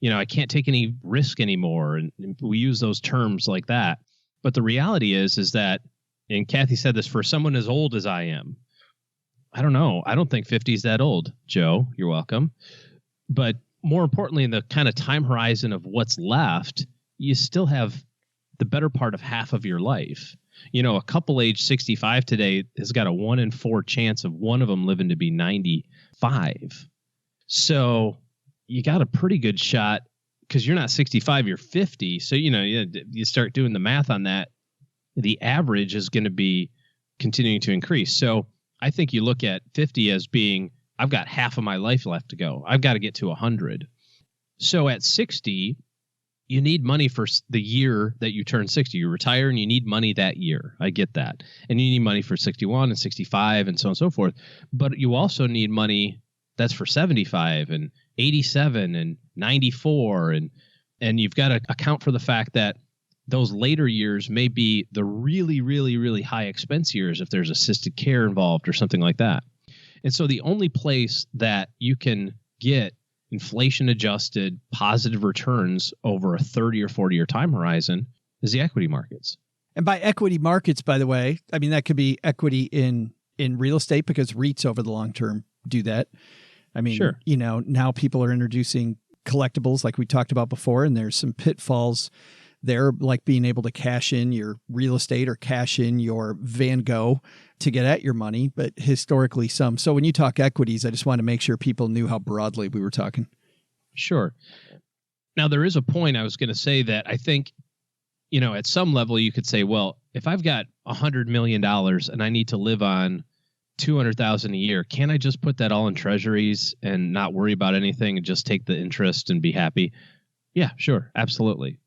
I can't take any risk anymore. And we use those terms like that. But the reality is that, and Kathy said this, for someone as old as I am, I don't know. I don't think 50 is that old, Joe. You're welcome. But more importantly, in the kind of time horizon of what's left, you still have the better part of half of your life. A couple age 65 today has got a 1 in 4 chance of one of them living to be 95. So you got a pretty good shot because you're not 65, you're 50. So, you start doing the math on that. The average is going to be continuing to increase. So I think you look at 50 as being, I've got half of my life left to go. I've got to get to 100. So at 60, you need money for the year that you turn 60. You retire and you need money that year. I get that. And you need money for 61 and 65 and so on and so forth. But you also need money that's for 75 and 87 and 94. And you've got to account for the fact that those later years may be the really, really, really high expense years if there's assisted care involved or something like that. And so the only place that you can get inflation adjusted positive returns over a 30 or 40 year time horizon is the equity markets. And by equity markets, by the way, I mean, that could be equity in real estate because REITs over the long term do that. I mean, sure. Now people are introducing collectibles like we talked about before, and there's some pitfalls there, like being able to cash in your real estate or cash in your Van Gogh to get at your money, but historically some. So when you talk equities, I just want to make sure people knew how broadly we were talking. Sure. Now, there is a point I was going to say that I think, at some level you could say, well, if I've got $100 million and I need to live on $200,000 a year, can't I just put that all in treasuries and not worry about anything and just take the interest and be happy? Yeah, sure. Absolutely.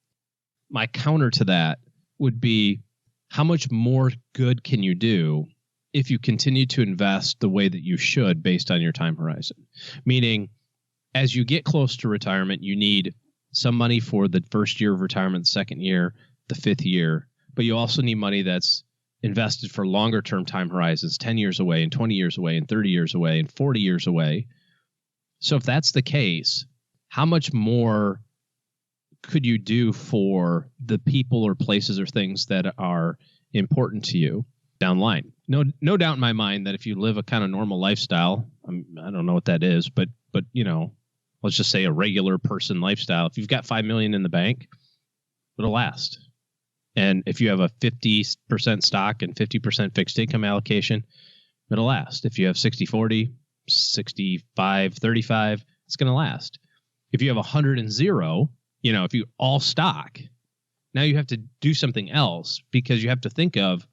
My counter to that would be, how much more good can you do if you continue to invest the way that you should based on your time horizon? Meaning, as you get close to retirement, you need some money for the first year of retirement, the second year, the fifth year, but you also need money that's invested for longer term time horizons, 10 years away and 20 years away and 30 years away and 40 years away. So if that's the case, how much more could you do for the people or places or things that are important to you down the line? No doubt in my mind that if you live a kind of normal lifestyle, I don't know what that is, but let's just say a regular person lifestyle. If you've got $5 million in the bank, it'll last. And if you have a 50% stock and 50% fixed income allocation, it'll last. If you have 60-40, 65-35, it's going to last. If you have 100 and 0, if you all stock, now you have to do something else because you have to think of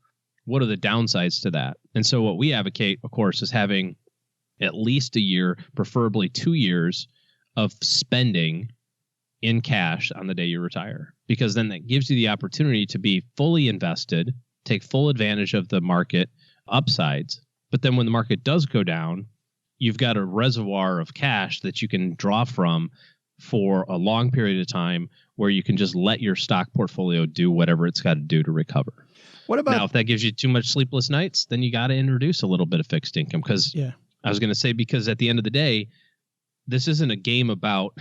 what are the downsides to that. And so what we advocate, of course, is having at least a year, preferably 2 years of spending in cash on the day you retire, because then that gives you the opportunity to be fully invested, take full advantage of the market upsides. But then when the market does go down, you've got a reservoir of cash that you can draw from for a long period of time where you can just let your stock portfolio do whatever it's got to do to recover. What about now, if that gives you too much sleepless nights, then you got to introduce a little bit of fixed income because I was going to say, because at the end of the day, this isn't a game about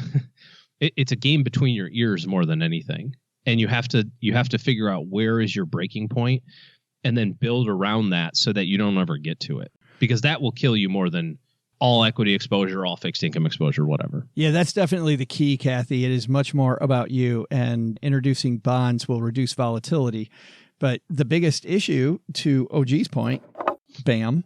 it's a game between your ears more than anything. And you have to figure out where is your breaking point and then build around that so that you don't ever get to it, because that will kill you more than all equity exposure, all fixed income exposure, whatever. Yeah, that's definitely the key, Kathy. It is much more about you, and introducing bonds will reduce volatility. But the biggest issue, to OG's point, bam,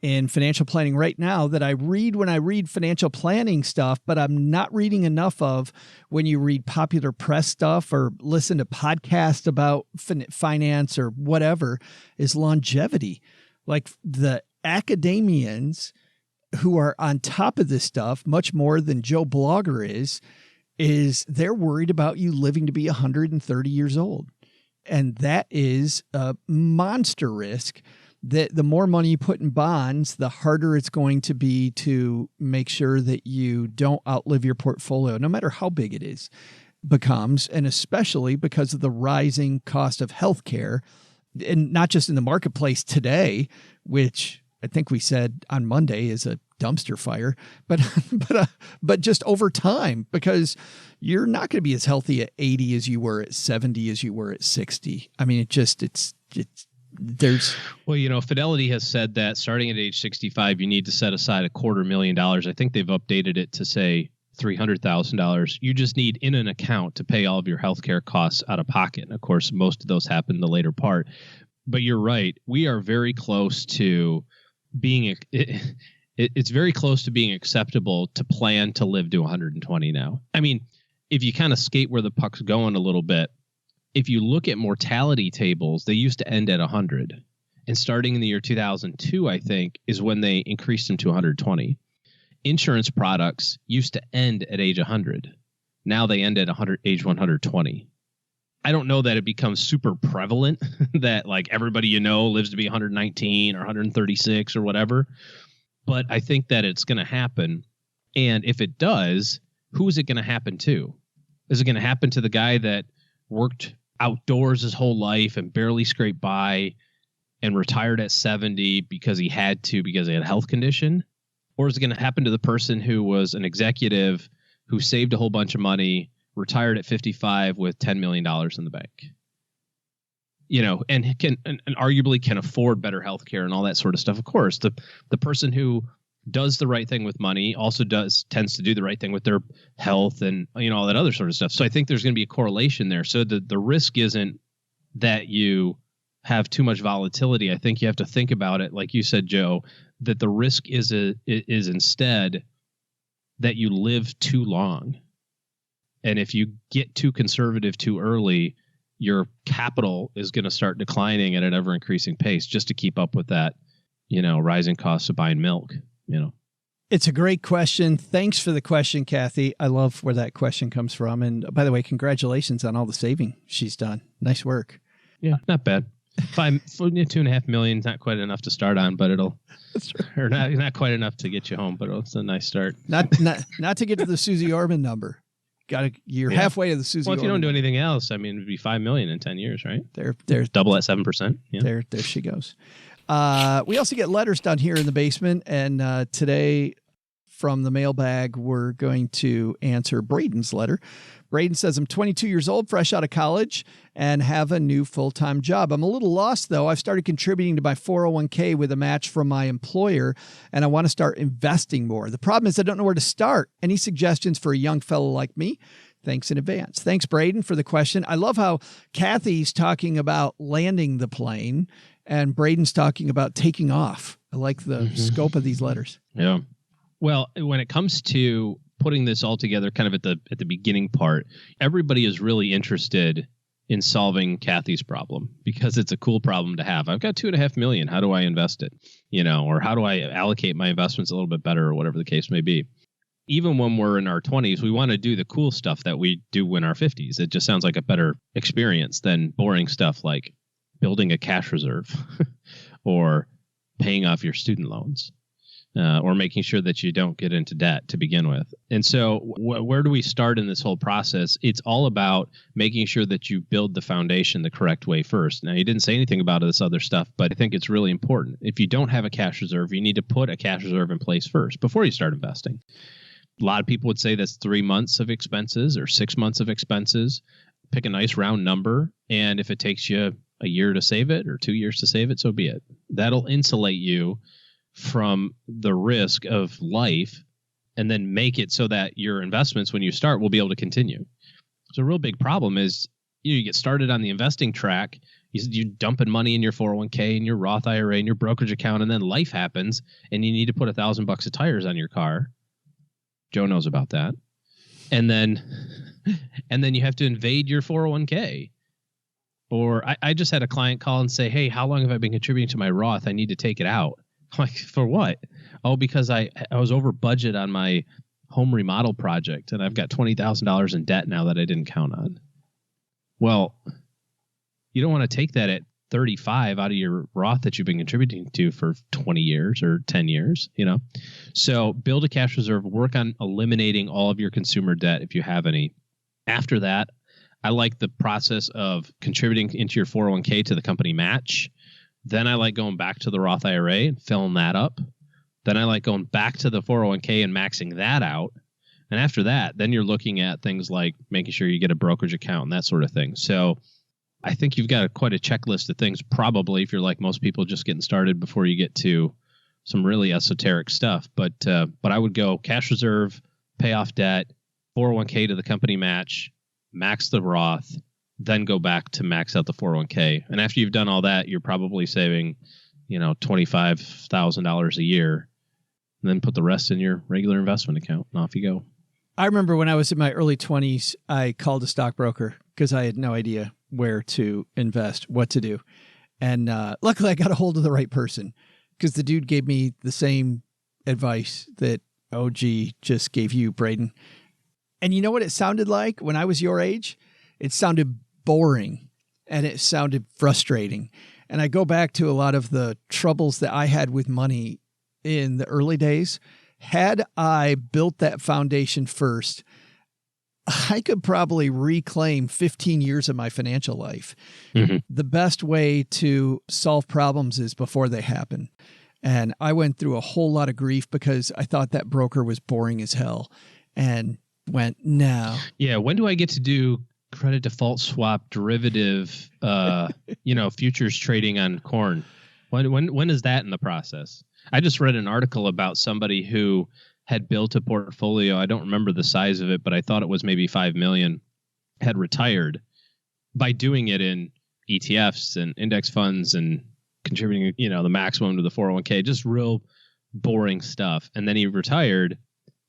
in financial planning right now that I read when I read financial planning stuff, but I'm not reading enough of when you read popular press stuff or listen to podcasts about finance or whatever, is longevity. Like the academians who are on top of this stuff much more than Joe Blogger is they're worried about you living to be 130 years old. And that is a monster risk. That the more money you put in bonds, the harder it's going to be to make sure that you don't outlive your portfolio, no matter how big it is, becomes, and especially because of the rising cost of healthcare, and not just in the marketplace today, which I think we said on Monday is a dumpster fire, but just over time, because you're not going to be as healthy at 80 as you were at 70 as you were at 60. I mean, well, Fidelity has said that starting at age 65, you need to set aside $250,000. I think they've updated it to say $300,000. You just need in an account to pay all of your healthcare costs out of pocket. And of course, most of those happen in the later part. But you're right. We are very close to being, it's very close to being acceptable to plan to live to 120 now. I mean, if you kind of skate where the puck's going a little bit, if you look at mortality tables, they used to end at 100. And starting in the year 2002, I think, is when they increased them to 120. Insurance products used to end at age 100. Now they end at age 120. I don't know that it becomes super prevalent that like everybody you know lives to be 119 or 136 or whatever. But I think that it's going to happen. And if it does, who is it going to happen to? Is it going to happen to the guy that worked outdoors his whole life and barely scraped by and retired at 70 because he had to, because he had a health condition? Or is it going to happen to the person who was an executive who saved a whole bunch of money, retired at 55 with $10 million in the bank? You know, and arguably can afford better healthcare and all that sort of stuff. Of course, the person who does the right thing with money also tends to do the right thing with their health and, you know, all that other sort of stuff. So I think there's going to be a correlation there. So the risk isn't that you have too much volatility. I think you have to think about it, like you said, Joe, that the risk is instead that you live too long. And if you get too conservative too early, your capital is going to start declining at an ever increasing pace just to keep up with that, you know, rising costs of buying milk, you know. It's a great question. Thanks for the question, Kathy. I love where that question comes from. And by the way, congratulations on all the saving she's done. Nice work. Yeah, not bad. 2.5 million is not quite enough to start on, but it'll, or not quite enough to get you home, but it's a nice start. Not to get to the Susie Orman number. You're halfway to the Susie. Well, if you Orman don't do anything else, I mean, it'd be 5 million in 10 years, right? There's double at 7%. Yeah. There she goes. We also get letters down here in the basement, and today from the mailbag, we're going to answer Braden's letter. Braden says, I'm 22 years old, fresh out of college, and have a new full-time job. I'm a little lost, though. I've started contributing to my 401k with a match from my employer, and I want to start investing more. The problem is I don't know where to start. Any suggestions for a young fellow like me? Thanks in advance. Thanks, Braden, for the question. I love how Kathy's talking about landing the plane, and Braden's talking about taking off. I like the scope of these letters. Yeah. Well, when it comes to putting this all together kind of at the beginning part, everybody is really interested in solving Kathy's problem because it's a cool problem to have. I've got $2.5 million. How do I invest it? You know, or how do I allocate my investments a little bit better or whatever the case may be? Even when we're in our 20s, we want to do the cool stuff that we do in our 50s. It just sounds like a better experience than boring stuff like building a cash reserve or paying off your student loans. Or making sure that you don't get into debt to begin with. And so where do we start in this whole process? It's all about making sure that you build the foundation the correct way first. Now, you didn't say anything about this other stuff, but I think it's really important. If you don't have a cash reserve, you need to put a cash reserve in place first before you start investing. A lot of people would say that's 3 months of expenses or 6 months of expenses. Pick a nice round number. And if it takes you a year to save it or 2 years to save it, so be it. That'll insulate you from the risk of life and then make it so that your investments, when you start, will be able to continue. So a real big problem is you get started on the investing track, you're dumping money in your 401k and your Roth IRA and your brokerage account, and then life happens and you need to put $1,000 of tires on your car. Joe knows about that. And then you have to invade your 401k. Or I just had a client call and say, hey, how long have I been contributing to my Roth? I need to take it out. Like, for what? Oh, because I was over budget on my home remodel project and I've got $20,000 in debt now that I didn't count on. Well, you don't want to take that at 35 out of your Roth that you've been contributing to for 20 years or 10 years, you know? So build a cash reserve, work on eliminating all of your consumer debt if you have any. After that, I like the process of contributing into your 401k to the company match. Then I like going back to the Roth IRA and filling that up. Then I like going back to the 401k and maxing that out. And after that, then you're looking at things like making sure you get a brokerage account and that sort of thing. So I think you've got quite a checklist of things, probably, if you're like most people just getting started before you get to some really esoteric stuff. But I would go cash reserve, pay off debt, 401k to the company match, max the Roth, then go back to max out the 401k. And after you've done all that, you're probably saving, $25,000 a year, and then put the rest in your regular investment account, and off you go. I remember when I was in my early 20s, I called a stockbroker because I had no idea where to invest, what to do. And luckily, I got a hold of the right person because the dude gave me the same advice that OG just gave you, Braden. And you know what it sounded like when I was your age? It sounded boring and it sounded frustrating. And I go back to a lot of the troubles that I had with money in the early days. Had I built that foundation first, I could probably reclaim 15 years of my financial life. Mm-hmm. The best way to solve problems is before they happen. And I went through a whole lot of grief because I thought that broker was boring as hell and went, no. Yeah. When do I get to do credit default swap derivative, futures trading on corn? When is that in the process? I just read an article about somebody who had built a portfolio. I don't remember the size of it, but I thought it was maybe 5 million, had retired by doing it in ETFs and index funds and contributing, the maximum to the 401k, just real boring stuff. And then he retired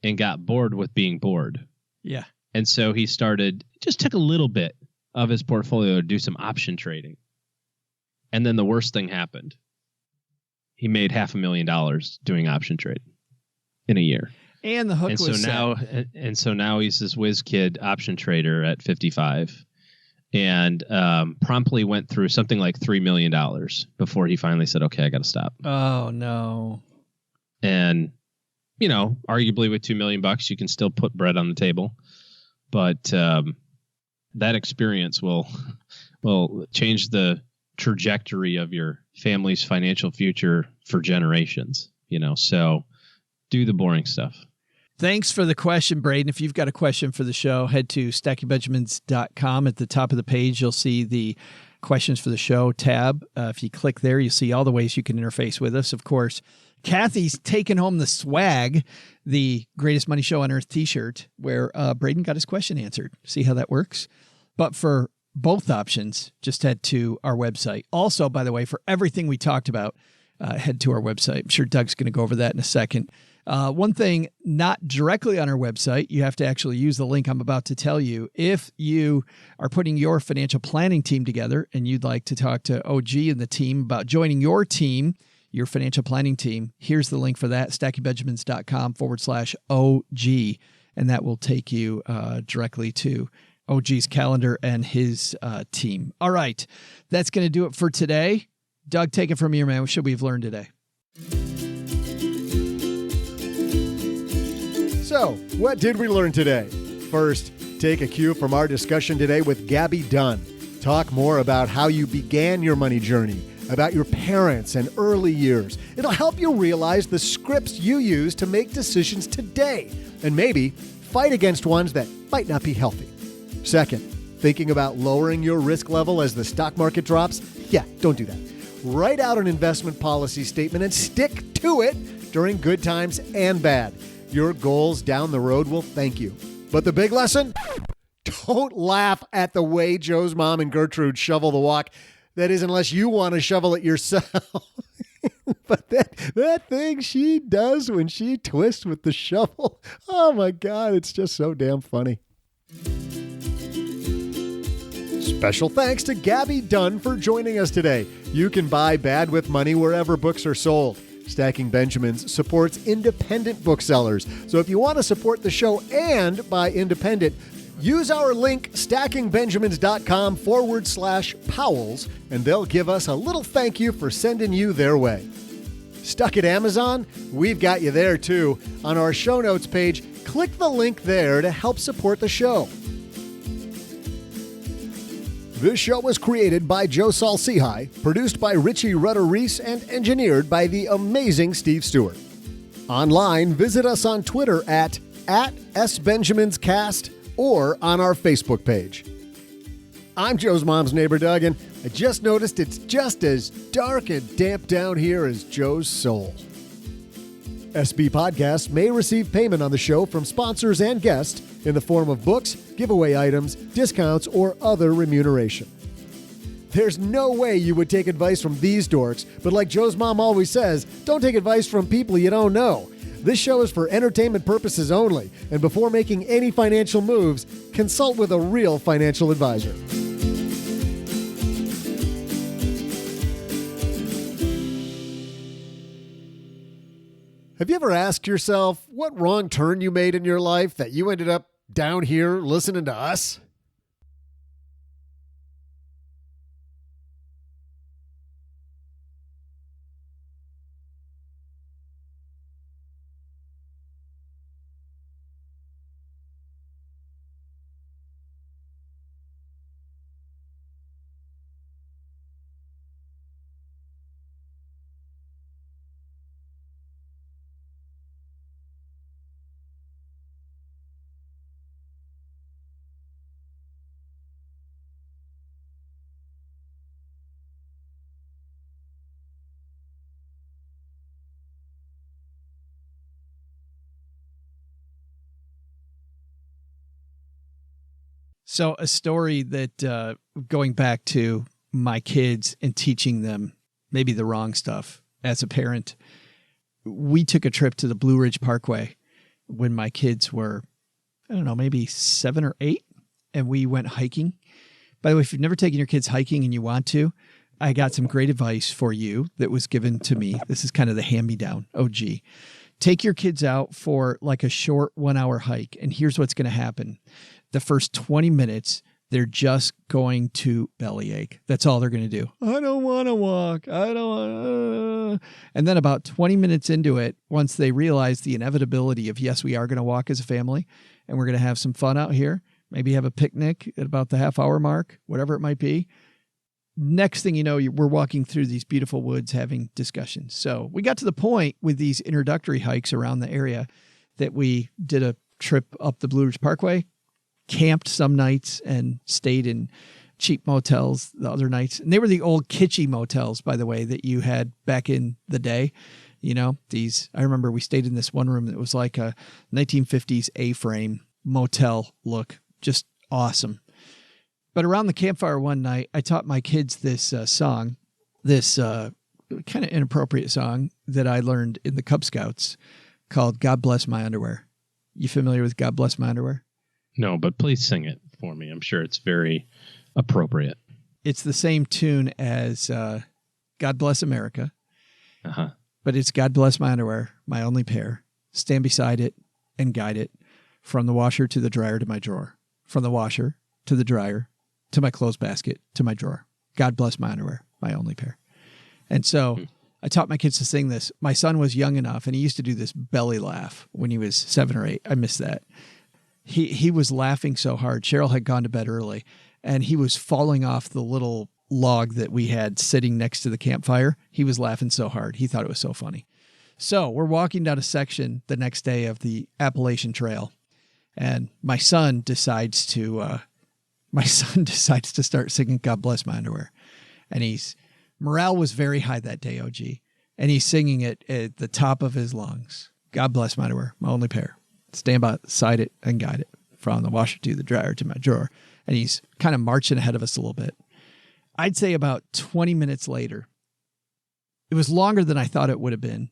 and got bored with being bored. Yeah. And so he took a little bit of his portfolio to do some option trading. And then the worst thing happened. He made $500,000 doing option trading in a year. And the hook was set. So now he's this whiz kid option trader at 55 and promptly went through something like $3 million before he finally said, okay, I got to stop. Oh, no. And, arguably with $2 million, you can still put bread on the table. But that experience will change the trajectory of your family's financial future for generations, so do the boring stuff. Thanks for the question, Braden. If you've got a question for the show, head to stackingbenjamins.com. At the top of the page, you'll see the questions for the show tab. If you click there, you'll see all the ways you can interface with us. Of course, Kathy's taken home the swag, the Greatest Money Show on Earth t-shirt, where Braden got his question answered. See how that works? But for both options, just head to our website. Also, by the way, for everything we talked about, head to our website. I'm sure Doug's going to go over that in a second. One thing, not directly on our website, you have to actually use the link I'm about to tell you. If you are putting your financial planning team together and you'd like to talk to OG and the team about joining your team, your financial planning team, here's the link for that, stackingbenjamins.com/OG. And that will take you directly to OG's calendar and his team. All right. That's going to do it for today. Doug, take it from here, man. What should we have learned today? So, what did we learn today? First, take a cue from our discussion today with Gaby Dunn. Talk more about how you began your money journey, about your parents and early years. It'll help you realize the scripts you use to make decisions today, and maybe fight against ones that might not be healthy. Second, thinking about lowering your risk level as the stock market drops? Yeah, don't do that. Write out an investment policy statement and stick to it during good times and bad. Your goals down the road will thank you. But the big lesson? Don't laugh at the way Joe's mom and Gertrude shovel the walk. That is, unless you want to shovel it yourself. But that thing she does when she twists with the shovel, oh my God, it's just so damn funny. Special thanks to Gaby Dunn for joining us today. You can buy Bad with Money wherever books are sold. Stacking Benjamins supports independent booksellers. So if you want to support the show and buy independent, use our link, stackingbenjamins.com/Powells, and they'll give us a little thank you for sending you their way. Stuck at Amazon? We've got you there too. On our show notes page, click the link there to help support the show. This show was created by Joe Saul-Sehy, produced by Richie Rutter-Reese, and engineered by the amazing Steve Stewart. Online, visit us on Twitter at @SBenjaminsCast or on our Facebook page. I'm Joe's mom's neighbor, Doug, and I just noticed it's just as dark and damp down here as Joe's soul. SB Podcasts may receive payment on the show from sponsors and guests in the form of books, giveaway items, discounts, or other remuneration. There's no way you would take advice from these dorks, but like Joe's mom always says, don't take advice from people you don't know. This show is for entertainment purposes only, and before making any financial moves, consult with a real financial advisor. Have you ever asked yourself what wrong turn you made in your life that you ended up down here listening to us? So a story that going back to my kids and teaching them maybe the wrong stuff as a parent, we took a trip to the Blue Ridge Parkway when my kids were, I don't know, maybe 7 or 8, and we went hiking. By the way, if you've never taken your kids hiking and you want to, I got some great advice for you that was given to me. This is kind of the hand-me-down. OG. Take your kids out for like a short 1-hour hike, and here's what's going to happen. The first 20 minutes, they're just going to bellyache. That's all they're going to do. I don't want to walk. I don't want to. And then about 20 minutes into it, once they realize the inevitability of, yes, we are going to walk as a family and we're going to have some fun out here, maybe have a picnic at about the half-hour mark, whatever it might be. Next thing you know, we're walking through these beautiful woods having discussions. So we got to the point with these introductory hikes around the area that we did a trip up the Blue Ridge Parkway, camped some nights and stayed in cheap motels the other nights. And they were the old kitschy motels, by the way, that you had back in the day. You know, I remember we stayed in this one room that was like a 1950s A-frame motel look. Just awesome. But around the campfire one night, I taught my kids this song, this kind of inappropriate song that I learned in the Cub Scouts called God Bless My Underwear. You familiar with God Bless My Underwear? No, but please sing it for me. I'm sure it's very appropriate. It's the same tune as God Bless America, but it's God Bless My Underwear, my only pair. Stand beside it and guide it from the washer to the dryer to my drawer, from the washer to the dryer to my clothes basket to my drawer. God bless my underwear, my only pair. And so I taught my kids to sing this. My son was young enough, and he used to do this belly laugh when he was 7 or 8. I missed that. He was laughing so hard. Cheryl had gone to bed early, and he was falling off the little log that we had sitting next to the campfire. He was laughing so hard. He thought it was so funny. So we're walking down a section the next day of the Appalachian Trail, and my son decides to start singing God Bless My Underwear. And morale was very high that day, OG. And he's singing it at the top of his lungs. God bless my underwear, my only pair. Stand beside it and guide it from the washer to the dryer to my drawer. And he's kind of marching ahead of us a little bit. I'd say about 20 minutes later, it was longer than I thought it would have been.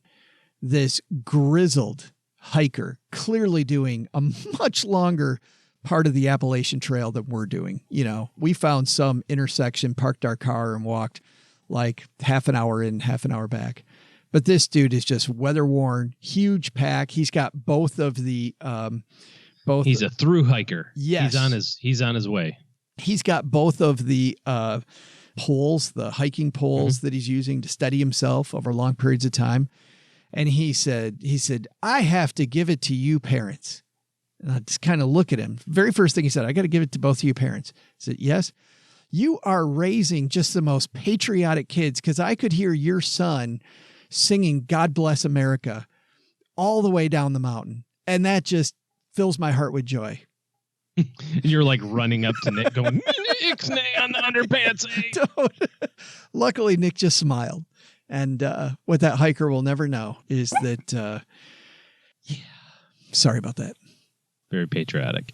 This grizzled hiker, clearly doing a much longer part of the Appalachian Trail that we're doing. You know, we found some intersection, parked our car and walked like half an hour in, half an hour back. But this dude is just weather worn, huge pack. He's got both of the, He's a through hiker. Yes. He's on his way. He's got both of the, poles, the hiking poles that he's using to steady himself over long periods of time. And he said, I have to give it to you parents. And I just kind of look at him. Very first thing he said, I got to give it to both of you parents. I said, yes, you are raising just the most patriotic kids, because I could hear your son singing God Bless America all the way down the mountain. And that just fills my heart with joy. You're like running up to Nick going, Ixnay on the underpants. Eh? Luckily, Nick just smiled. And what that hiker will never know is that, sorry about that. Very patriotic.